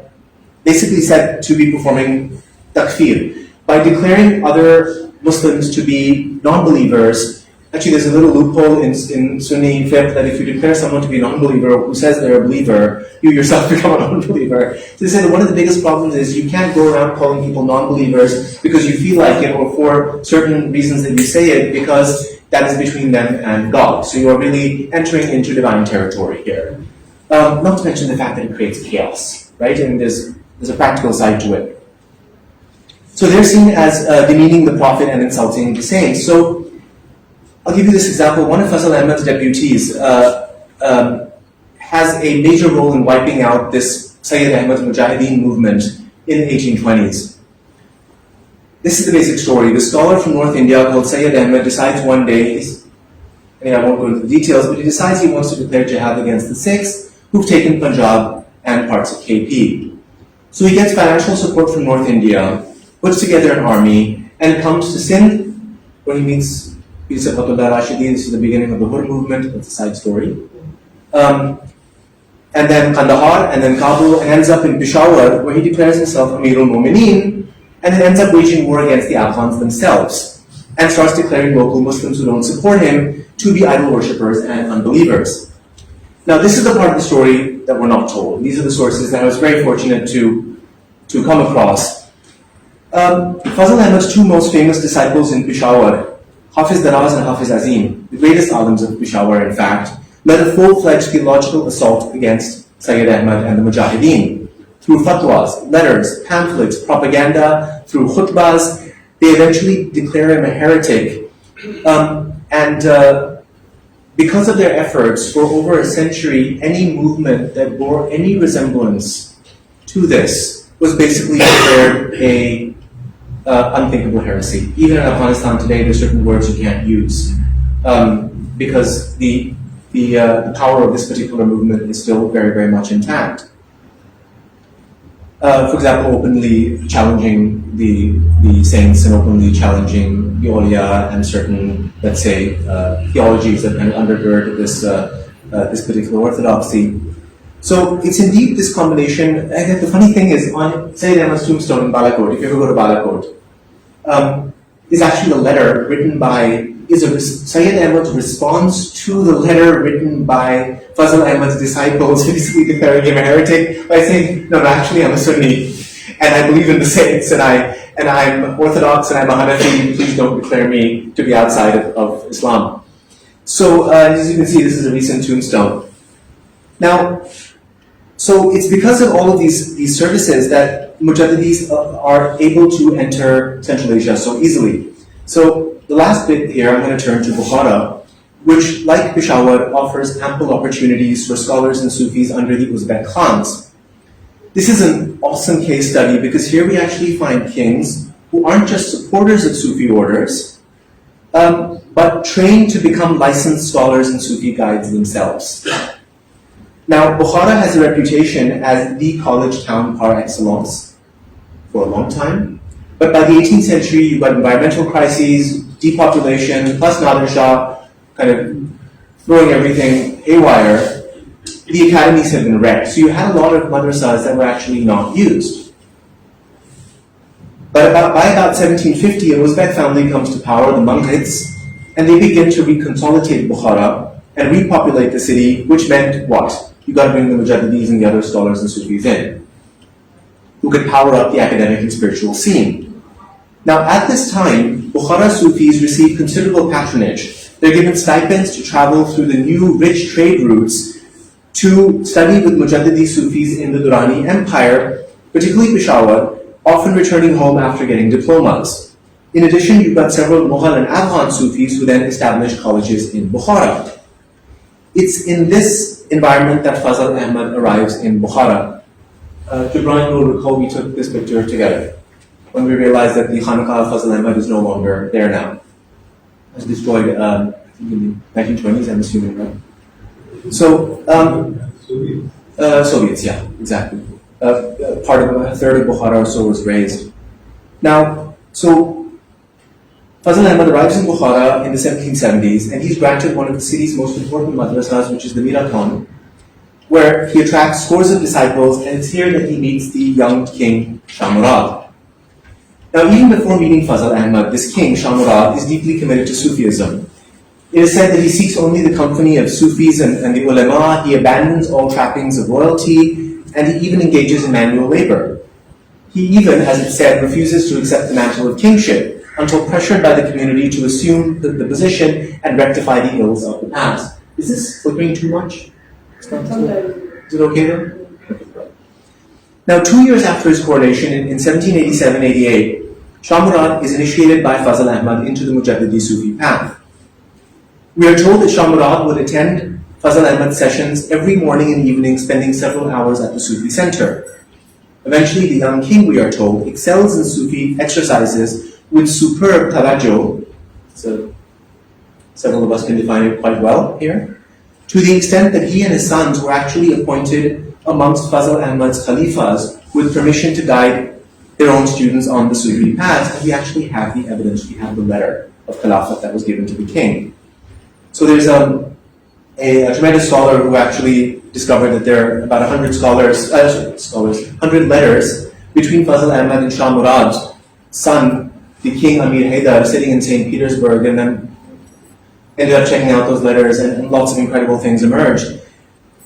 basically said to be performing takfir by declaring other Muslims to be non-believers. Actually, there's a little loophole in Sunni fiqh that if you declare someone to be a non-believer who says they're a believer, you yourself become a non-believer. So they say that one of the biggest problems is you can't go around calling people non-believers because you feel like it, or for certain reasons that you say it, because that is between them and God. So you are really entering into divine territory here. Not to mention the fact that it creates chaos, right? And there's a practical side to it. So they're seen as demeaning the Prophet and insulting the saints. So I'll give you this example. One of Fazl Ahmad's deputies has a major role in wiping out this Sayyid Ahmad Mujahideen movement in the 1820s. This is the basic story. The scholar from North India called Sayyid Ahmad decides one day, I won't go into the details, but he decides he wants to declare jihad against the Sikhs who've taken Punjab and parts of KP. So he gets financial support from North India, puts together an army, and comes to Sindh, where he meets Rashidi. This is the beginning of the Hur movement. That's a side story. And then Kandahar, and then Kabul, and ends up in Peshawar, where he declares himself Amirul Mu'mineen, and then ends up waging war against the Afghans themselves, and starts declaring local Muslims who don't support him to be idol worshippers and unbelievers. Now, this is the part of the story that we're not told. These are the sources that I was very fortunate to come across. Fazl Ahmad's two most famous disciples in Peshawar, Hafiz Daraz and Hafiz Azim, the greatest alims of Peshawar, in fact, led a full-fledged theological assault against Sayyid Ahmad and the Mujahideen. Through fatwas, letters, pamphlets, propaganda, through khutbahs, they eventually declare him a heretic. Because of their efforts, for over a century, any movement that bore any resemblance to this was basically declared a unthinkable heresy. Even in Afghanistan today, there's certain words you can't use because the power of this particular movement is still very, very much intact. For example, openly challenging the saints and openly challenging the awliya and certain, let's say, theologies that kind of undergird this particular orthodoxy. So it's indeed this combination. And the funny thing is, on Sayyid Ahmad's tombstone in Balakot, if you ever go to Balakot, is actually a letter written by, Sayyid Ahmad's response to the letter written by Fazl Ahmad's disciples, basically declaring him a heretic by saying, no, actually I'm a Sunni, and I believe in the saints, and I'm Orthodox, and I'm a Hanafi, please don't declare me to be outside of Islam. So as you can see, this is a recent tombstone. Now, so it's because of all of these services that Mujaddidis are able to enter Central Asia so easily. So the last bit here, I'm going to turn to Bukhara, which, like Peshawar, offers ample opportunities for scholars and Sufis under the Uzbek Khans. This is an awesome case study because here we actually find kings who aren't just supporters of Sufi orders, but trained to become licensed scholars and Sufi guides themselves. Now, Bukhara has a reputation as the college town par excellence for a long time. But by the 18th century, you've got environmental crises, depopulation, plus Nader Shah kind of throwing everything haywire. The academies have been wrecked. So you had a lot of madrasas that were actually not used. But by about 1750, an Uzbek family comes to power, the Manghids, and they begin to reconsolidate Bukhara and repopulate the city, which meant what? You got to bring the Mujaddidis and the other scholars and Sufis in, who could power up the academic and spiritual scene. Now, at this time, Bukhara Sufis received considerable patronage They're given stipends to travel through the new rich trade routes to study with Mujaddidi Sufis in the Durrani Empire, particularly Peshawar, often returning home after getting diplomas. In addition, you've got several Mughal and Afghan Sufis who then established colleges in Bukhara. It's in this environment that Fazl Ahmad arrives in Bukhara. Gibran will recall we took this picture together when we realized that the Khanaqah of Fazl Ahmad is no longer there now. It was destroyed, I think in the 1920s, I'm assuming, right? So, Soviets, yeah, exactly. Part of a third of Bukhara or so was razed. Now, so Fazl Ahmad arrives in Bukhara in the 1770s, and he's granted one of the city's most important madrasas, which is the Mirathon, where he attracts scores of disciples, and it's here that he meets the young king Shah Murad. Now, even before meeting Fazl Ahmad, this king, Shah Murad, is deeply committed to Sufism. It is said that he seeks only the company of Sufis and the ulama. He abandons all trappings of royalty, and he even engages in manual labor. He even, as it's said, refuses to accept the mantle of kingship until pressured by the community to assume the position and rectify the ills of the past. Is this flickering too much? Is it okay then? Now, 2 years after his coronation, in 1787-88, Shah Murad is initiated by Fazl Ahmad into the Mujaddidi Sufi path. We are told that Shah Murad would attend Fazl Ahmad's sessions every morning and evening, spending several hours at the Sufi center. Eventually, the young king, we are told, excels in Sufi exercises with superb tawajjuh, so several of us can define it quite well here, to the extent that he and his sons were actually appointed amongst Fazl Ahmad's khalifas with permission to guide their own students on the Sufi path, and we actually have the evidence, we have the letter of Khilafat that was given to the king. So there's a tremendous scholar who actually discovered that there are about 100 100 letters between Fazl Ahmad and Shah Murad's son, the King Amir Haydar, sitting in St. Petersburg, and then ended up checking out those letters, and lots of incredible things emerged.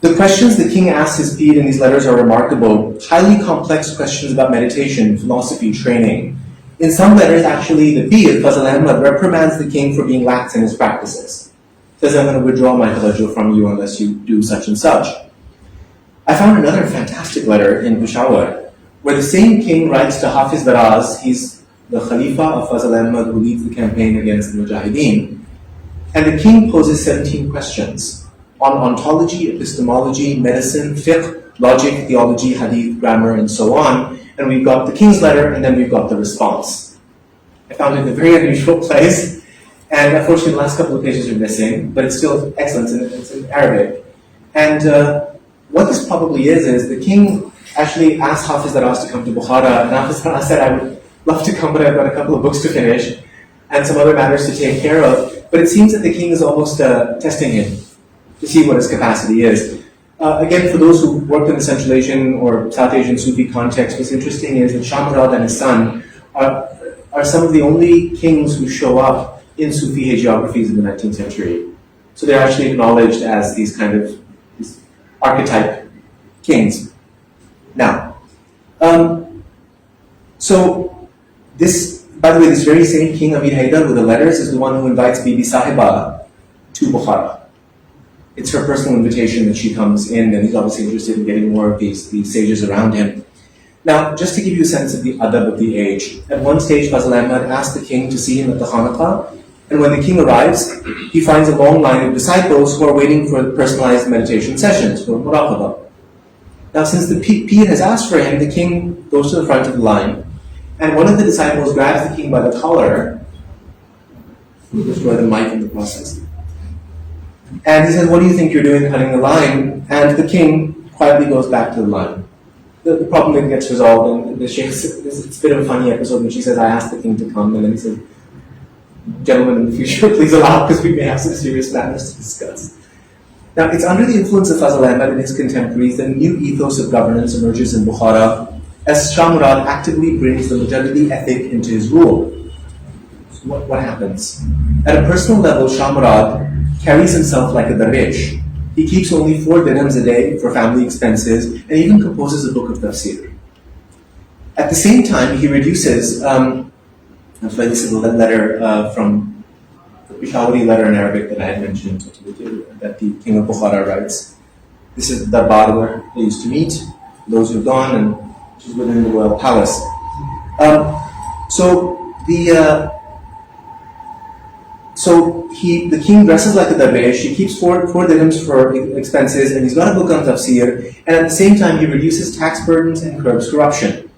The questions the king asks his Pir in these letters are remarkable, highly complex questions about meditation, philosophy, training. In some letters, actually, the Pir, Fazl Ahmad, reprimands the king for being lax in his practices. Says, I'm going to withdraw my tawajjuh from you unless you do such and such. I found another fantastic letter in Peshawar, where the same king writes to Hafiz Baraz, he's the Khalifa of Fazl Ahmad who leads the campaign against the Mujahideen, and the king poses 17 questions on ontology, epistemology, medicine, fiqh, logic, theology, hadith, grammar, and so on. And we've got the king's letter, and then we've got the response. I found it in a very unusual place, and unfortunately the last couple of pages are missing, but it's still excellent, and it's in Arabic. And what this probably is the king actually asked Hafiz Daraz to come to Bukhara, and Hafiz Daraz said, I would love to come, but I've got a couple of books to finish, and some other matters to take care of. But it seems that the king is almost testing him to see what his capacity is. Again, for those who worked in the Central Asian or South Asian Sufi context, what's interesting is that Shah Murad and his son are some of the only kings who show up in Sufi hagiographies in the 19th century. So they're actually acknowledged as these kind of these archetype kings. Now, so this, by the way, this very same King Amir Haydar with the letters is the one who invites Bibi Sahiba to Bukhara. It's her personal invitation that she comes in, and he's obviously interested in getting more of these sages around him. Now, just to give you a sense of the adab of the age, at one stage Fazl Ahmad asked the king to see him at the Khanaqah, and when the king arrives, he finds a long line of disciples who are waiting for personalized meditation sessions, for muraqabah. Now, since the Pir has asked for him, the king goes to the front of the line, and one of the disciples grabs the king by the collar, destroy the mic in the process, and he says, what do you think you're doing cutting the line? And the king quietly goes back to the line. The problem then gets resolved, and the sheikh, it's a bit of a funny episode when she says, I asked the king to come, and then he said, gentlemen, in the future, please allow, because we may have some serious matters to discuss. Now, it's under the influence of Fazl Ahmad and his contemporaries that a new ethos of governance emerges in Bukhara as Shah Murad actively brings the Mujaddidi ethic into his rule. So what happens? At a personal level, Shah Murad carries himself like a darwish. He keeps only 4 dirhams a day for family expenses, and even composes a book of tafsir. At the same time, he reduces, this is a letter from the Peshawari letter in Arabic that I had mentioned, that the king of Bukhara writes. This is the bar where they used to meet, those who've gone, and which is within the royal palace. The king dresses like a darwish. He keeps four dirhams for expenses, and he's got a book on tafsir, and at the same time he reduces tax burdens and curbs corruption.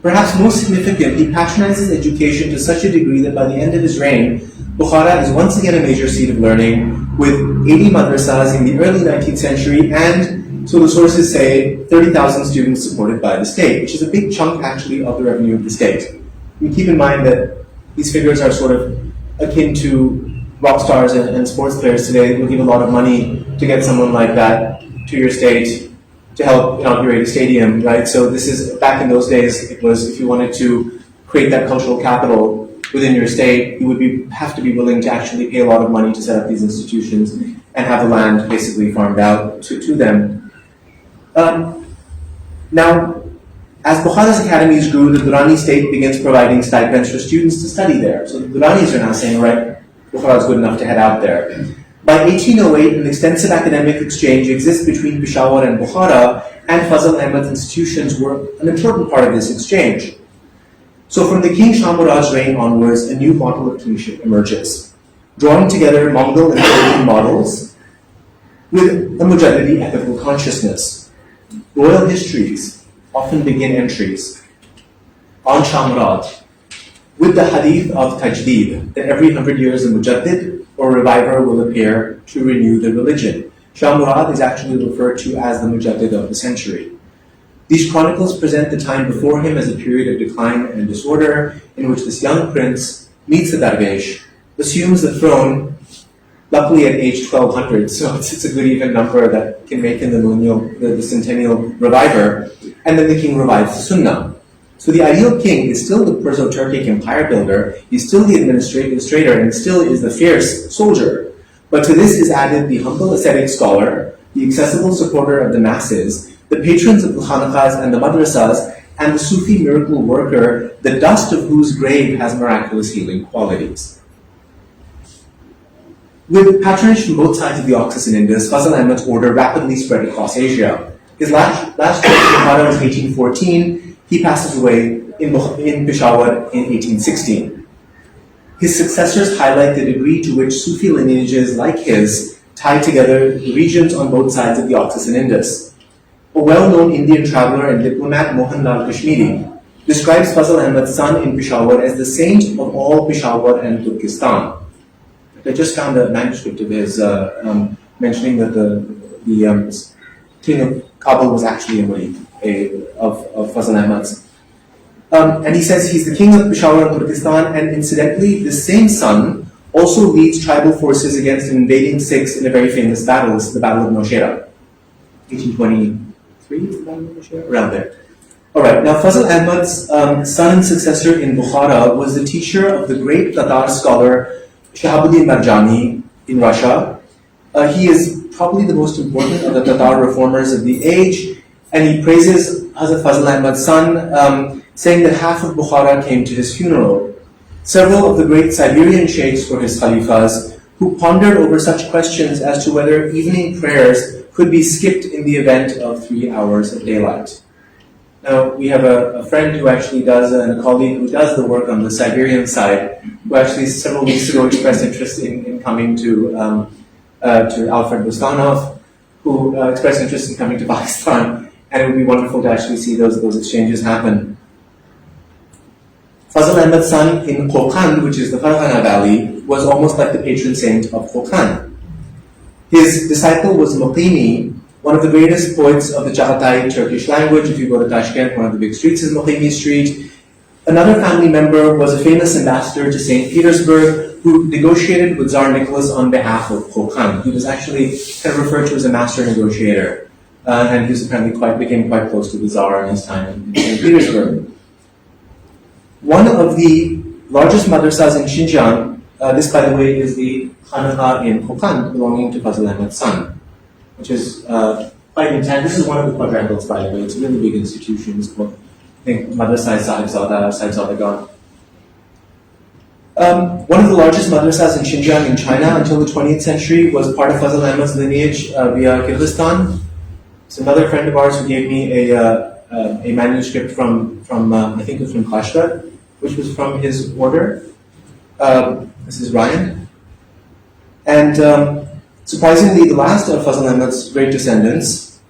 Perhaps most significant, he patronizes education to such a degree that by the end of his reign, Bukhara is once again a major seat of learning, with 80 madrasas in the early 19th century, and, so the sources say, 30,000 students supported by the state, which is a big chunk actually of the revenue of the state. We keep in mind that these figures are sort of akin to rock stars and sports players today. Will give a lot of money to get someone like that to your state to help inaugurate a stadium, right? So this is, back in those days, it was, if you wanted to create that cultural capital within your state, you would have to be willing to actually pay a lot of money to set up these institutions and have the land basically farmed out to them. Now, as Bukhara's academies grew, the Durrani state begins providing stipends for students to study there. So the Durranis are now saying, right, Bukhara is good enough to head out there. By 1808, an extensive academic exchange exists between Peshawar and Bukhara, and Fazl Ahmad's institutions were an important part of this exchange. So from the King Shah Murad's reign onwards, a new model of kingship emerges, drawing together Mongol and Persian models with a Mujaddidi ethical consciousness. Royal histories often begin entries on Shah Murad with the hadith of Tajdeed, that every 100 years a Mujaddid or reviver will appear to renew the religion. Shah Murad is actually referred to as the Mujaddid of the century. These chronicles present the time before him as a period of decline and disorder, in which this young prince meets the darwish, assumes the throne, luckily at age 1200, so it's a good even number that can make him the centennial reviver, and then the king revives the Sunnah. So the ideal king is still the Perso-Turkic empire builder, he's still the administrator, and still is the fierce soldier. But to this is added the humble ascetic scholar, the accessible supporter of the masses, the patrons of the Khanaqahs and the madrasas, and the Sufi miracle worker, the dust of whose grave has miraculous healing qualities. With patronage from both sides of the Oxus and Indus, Fazl Ahmad's order rapidly spread across Asia. His last trip to Bukhara was 1814. He passes away in Peshawar in 1816. His successors highlight the degree to which Sufi lineages like his tie together the regions on both sides of the Oxus and Indus. A well-known Indian traveler and diplomat, Mohanlal Kashmiri, describes Fazl Ahmad's son in Peshawar as the saint of all Peshawar and Turkestan. I just found a manuscript of his mentioning that the king of Kabul was actually a murid of Fazl Ahmad's. And he says he's the king of Peshawar and Turkestan, and incidentally, the same son also leads tribal forces against an invading Sikhs in a very famous battle. This is the Battle of Nowshera, 1823, around there. All right, now Fazl Ahmad's son and successor in Bukhara was the teacher of the great Tatar scholar Shahabuddin Marjani in Russia. He is probably the most important of the Tatar reformers of the age, and he praises Hazrat Fazl Ahmad's son, saying that half of Bukhara came to his funeral. Several of the great Siberian sheikhs were his khalifas, who pondered over such questions as to whether evening prayers could be skipped in the event of 3 hours of daylight. Now, we have a friend who actually does, and a colleague who does the work on the Siberian side, who actually several weeks ago expressed interest in coming to Alfred Bostanov, who expressed interest in coming to Pakistan, and it would be wonderful to actually see those exchanges happen. Fazl Ahmad's son in Kokand, which is the Farghana Valley, was almost like the patron saint of Kokand. His disciple was Muqimi, one of the greatest poets of the Chagatai Turkish language. If you go to Tashkent, one of the big streets is Muqimi Street. Another family member was a famous ambassador to St. Petersburg who negotiated with Tsar Nicholas on behalf of Kokand. He was actually kind of referred to as a master negotiator, and he was apparently became quite close to the Tsar in his time in St. Petersburg. One of the largest madrasas in Xinjiang, this by the way is the Khanaqah in Kokand, belonging to Fazl Ahmad's son, which is quite intense. This is one of the quadrangles, by the way. It's a really big institution. It's called, I think, Madrasa Sahib Zadagan. One of the largest madrasas in Xinjiang in China until the 20th century was part of Fazl Ahmad's lineage via Kyrgyzstan. It's another friend of ours who gave me a manuscript from I think it was from Kashgar, which was from his order. This is Ryan. And surprisingly, the last of Fazl Ahmad's great descendants,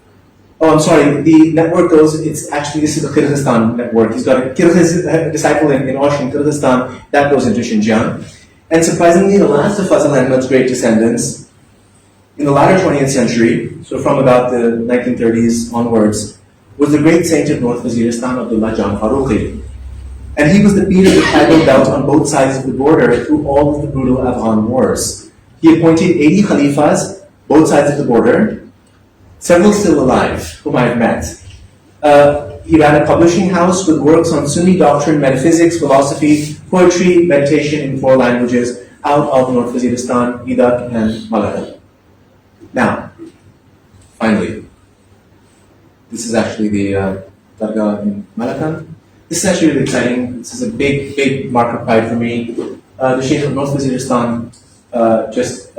oh, I'm sorry, the network goes, it's actually, this is the Kyrgyzstan network. He's got a Kyrgyz disciple in Osh in Kyrgyzstan, that goes into Xinjiang. And surprisingly, the last of Fazl Ahmad's great descendants, in the latter 20th century, so from about the 1930s onwards, was the great saint of North Waziristan, Abdullah Jan Farooqi. And he was the beat of the tribal belt on both sides of the border through all of the brutal Afghan wars. He appointed 80 khalifas, both sides of the border, several still alive, whom I've met. He ran a publishing house with works on Sunni doctrine, metaphysics, philosophy, poetry, meditation in 4 languages out of North Waziristan, Idak, and Malakand. Now, finally, this is actually the Dargah in Malakand. This is actually really exciting. This is a big, big mark of pride for me. The Sheikh of North Waziristan this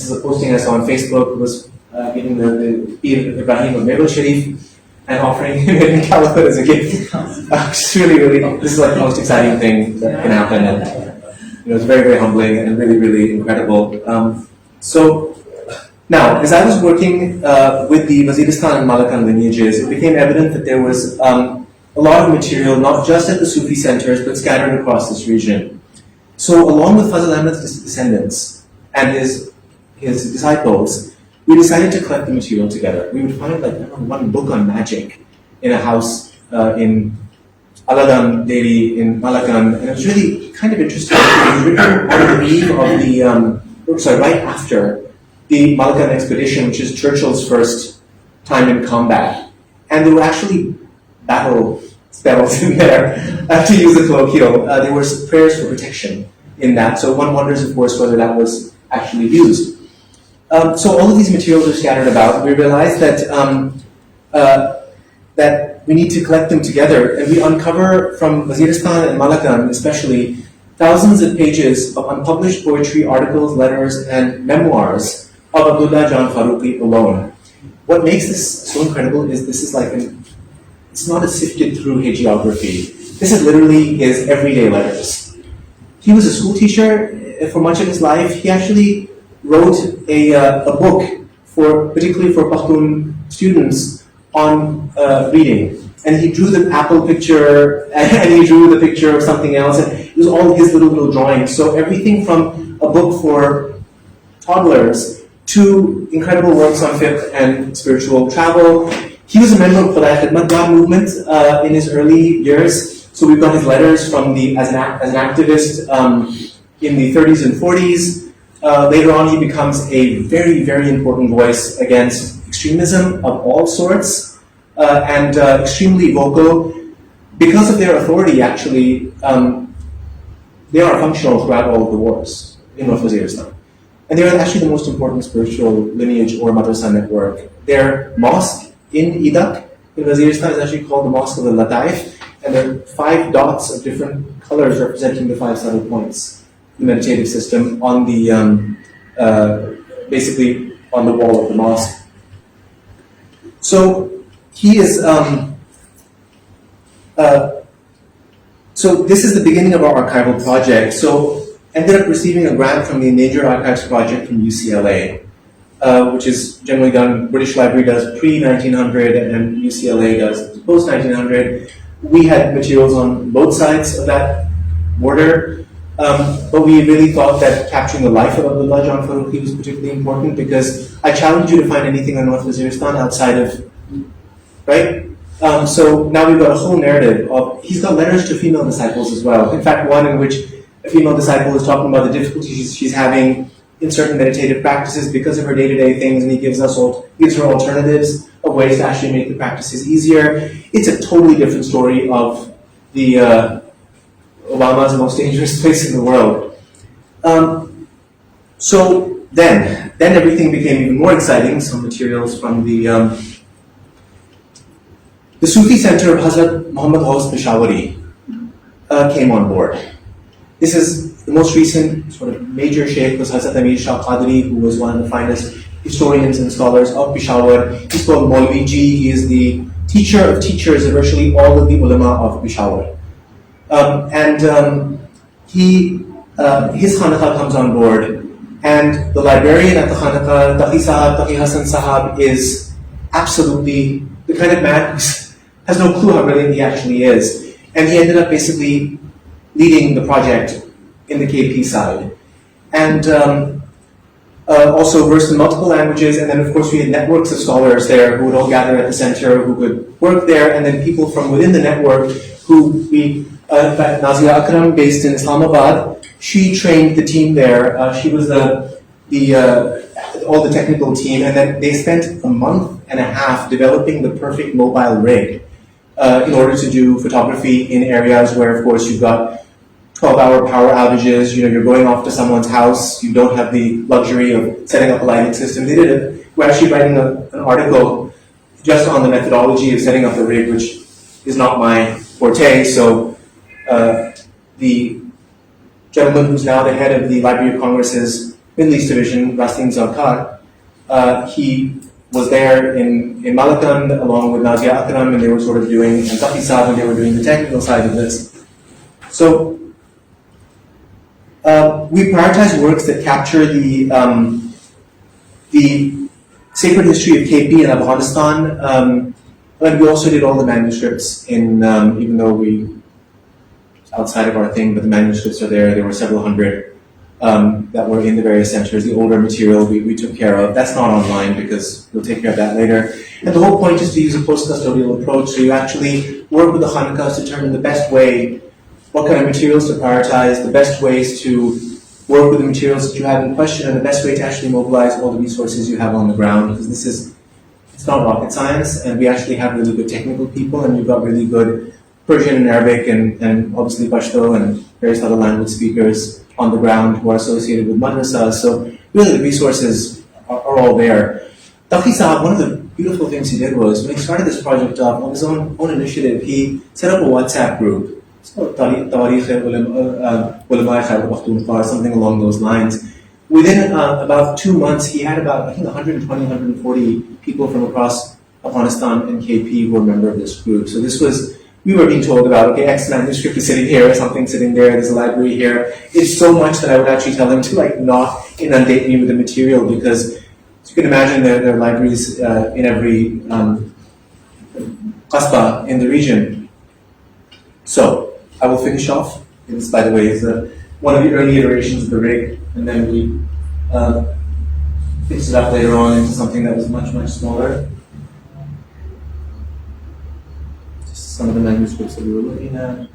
is a posting I saw on Facebook, was giving the 𝒊𝒅𝒅𝒏 �MS and offering him Hidden Caliphate as a gift. It's really, really, this is like the most exciting thing that can happen, and it's very, very humbling and really, really incredible. So now, as I was working with the Waziristan and Malakand lineages, it became evident that there was a lot of material, not just at the Sufi centers, but scattered across this region. So along with Fazl Ahmad's descendants and his disciples, we decided to collect the material together. We would find like one book on magic in a house in Aladan Deri in Malakand, and it was really kind of interesting. It was written on the eve of right after the Malakand expedition, which is Churchill's first time in combat. And there were actually battle spells in there, to use the colloquial. There were prayers for protection in that, so one wonders, of course, whether that was actually used. So all of these materials are scattered about. We realized that we need to collect them together, and we uncover from Waziristan and Malakand especially thousands of pages of unpublished poetry, articles, letters, and memoirs of Abdullah Jan Farooqi alone. What makes this so incredible is this is like it's not a sifted through hagiography. This is literally his everyday letters. He was a school teacher for much of his life. He actually wrote a book particularly for Pakhtun students on reading. And he drew the apple picture, and he drew the picture of something else, and it was all his little drawings. So everything from a book for toddlers to incredible works on fiqh and spiritual travel. He was a member of the Khidmat movement in his early years. So we've got his letters from as an activist in the 30s and 40s. Later on, he becomes a very, very important voice against extremism of all sorts, and extremely vocal. Because of their authority, actually, they are functional throughout all of the wars in North Waziristan. And they are actually the most important spiritual lineage or madrasa network. Their mosque in Idak, in Waziristan, is actually called the Mosque of the Lataif, and there are 5 dots of different colors representing the 5 subtle points, the meditative system, on the basically on the wall of the mosque. So he is. So this is the beginning of our archival project. So ended up receiving a grant from the Endangered Archives Project from UCLA, which is generally done. British Library does pre-1900, and UCLA does post-1900. We had materials on both sides of that border. But we really thought that capturing the life of Abdullah Jan Farooqi was particularly important, because I challenge you to find anything on North Waziristan outside of, right? So now we've got a whole narrative of, he's got letters to female disciples as well. In fact, one in which a female disciple is talking about the difficulties she's having in certain meditative practices because of her day-to-day things, and he gives her alternatives of ways to actually make the practices easier. It's a totally different story of the Obama's the most dangerous place in the world. So then everything became even more exciting. Some materials from the Sufi center of Hazrat Muhammad Ghaus Peshawari came on board. This is The most recent sort of major sheikh was Hazrat Amir Shah Qadri, who was one of the finest historians and scholars of Peshawar. He's called 𝑚َوْلَوِي Ji. He is the teacher of teachers of virtually all of the ulama of Peshawar. His Khanaqah comes on board, and the librarian at the Khanaqah, Taqi Sahab, Taqi Hassan Sahab, is absolutely the kind of man who has no clue how brilliant he actually is. And he ended up basically leading the project in the KP side. And also versed in multiple languages, and then of course we had networks of scholars there who would all gather at the center, who could work there, and then people from within the network who we, in fact, Nazia Akram, based in Islamabad, she trained the team there. She was all the technical team, and then they spent a month and a half developing the perfect mobile rig in order to do photography in areas where, of course, you've got 12-hour power outages, you're going off to someone's house, you don't have the luxury of setting up a lighting system. They did it. We're actually writing an article just on the methodology of setting up the rig, which is not my forte. So the gentleman who's now the head of the Library of Congress's Middle East Division, Rasim Zarkar, he was there in Malakan along with Nazia Akram, and they were sort of doing, and Taqi Saab, and they were doing the technical side of this. So we prioritize works that capture the sacred history of KP and Afghanistan, but we also did all the manuscripts in, even though it's outside of our thing, but the manuscripts are there. There were several hundred that were in the various centers. The older material we took care of. That's not online because we'll take care of that later. And the whole point is to use a post-custodial approach, so you actually work with the Khanaqahs to determine the best way, what kind of materials to prioritize, the best ways to work with the materials that you have in question, and the best way to actually mobilize all the resources you have on the ground, because it's not rocket science, and we actually have really good technical people, and we've got really good Persian and Arabic and obviously Pashto and various other language speakers on the ground who are associated with madrasas. So really the resources are all there. Taqi Sahab, one of the beautiful things he did was, when he started this project off on his own initiative, he set up a WhatsApp group. It's called 𝑚𝒂𝒍𝒊𝒂𝒕𝒆, something along those lines. Within about 2 months, he had about, I think, 120, 140 people from across Afghanistan and KP who were a member of this group. So this was, we were being told about, okay, X manuscript is sitting here, something sitting there, there's a library here. It's so much that I would actually tell them to not inundate me with the material, because as you can imagine, there are libraries in every qasbah in the region. So I will finish off. This, by the way, is one of the early iterations of the rig, and then we fixed it up later on into something that was much, much smaller. Just some of the manuscripts that we were looking at.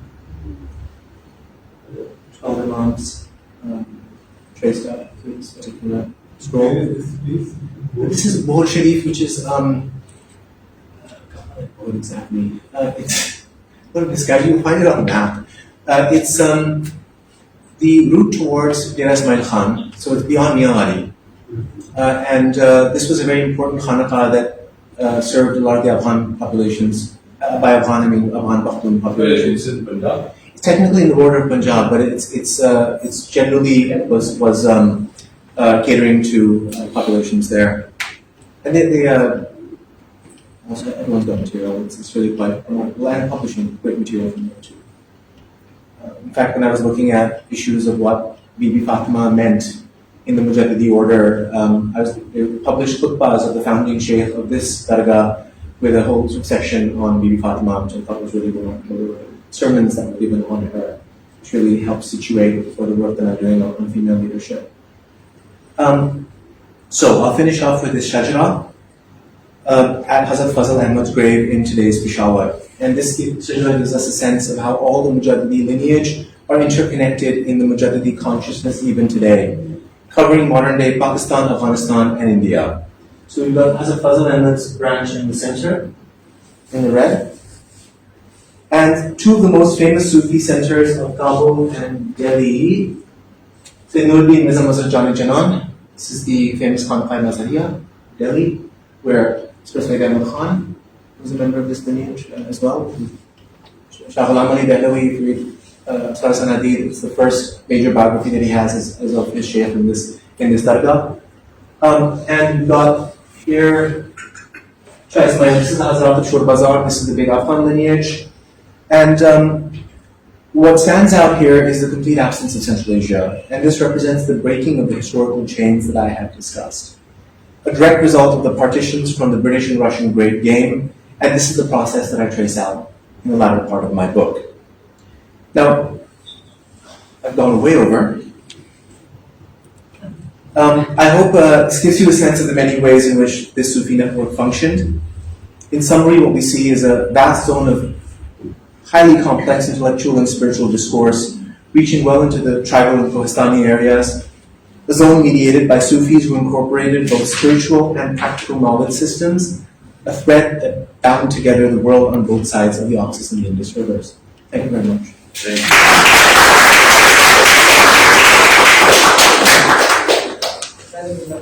12 imams traced out through this particular scroll. This is Bohr Sharif, which is what exactly? It's what is this guy? You can find it on the map. It's the route towards Dera Ismail Khan, so it's beyond Mianwali. And this was a very important Khanaqah that served a lot of the Afghan populations. By Afghan, I mean Afghan Pakhtun populations. It's in Punjab. It's technically in the border of Punjab, but it's generally was catering to populations there. And they also, everyone's got material. It's really quite remarkable, and publishing great material from there too. In fact, when I was looking at issues of what Bibi Fatima meant in the Mujaddidi order, they published khutbahs of the founding sheikh of this dargah with a whole section on Bibi Fatima, which I thought was really remarkable. Sermons that were given on her, which really helped situate for the work that I'm doing on female leadership. So I'll finish off with this shajara at Hazrat Fazl Ahmad's grave in today's Peshawar. And this shajara gives us a sense of how all the Mujaddidi lineage are interconnected in the Mujaddidi consciousness even today, covering modern day Pakistan, Afghanistan, and India. So we've got Hazrat Fazl Ahmad's branch in the center, in the red. And two of the most famous Sufi centers of Kabul and Delhi, Nuruddin Mirza Masud Jami Janan. This is the famous Khanqah Nazariya, Delhi, where Specially Ahmad Khan was a member of this lineage as well. Shah Ghulam Ali Dehlawi, if you read Sanadi. It's the first major biography that he has as of his shaykh in this dargah. And we've got here, this is Hazrat Shur Bazar, this is the big Afghan lineage. And what stands out here is the complete absence of Central Asia, and this represents the breaking of the historical chains that I have discussed. A direct result of the partitions from the British and Russian Great Game, and this is the process that I trace out in the latter part of my book. Now, I've gone way over. I hope this gives you a sense of the many ways in which this Sufi network functioned. In summary, what we see is a vast zone of highly complex intellectual and spiritual discourse, reaching well into the tribal and Kohistani areas, a zone mediated by Sufis who incorporated both spiritual and practical knowledge systems, a thread that bound together the world on both sides of the Oxus and the Indus rivers. Thank you very much. Thank you.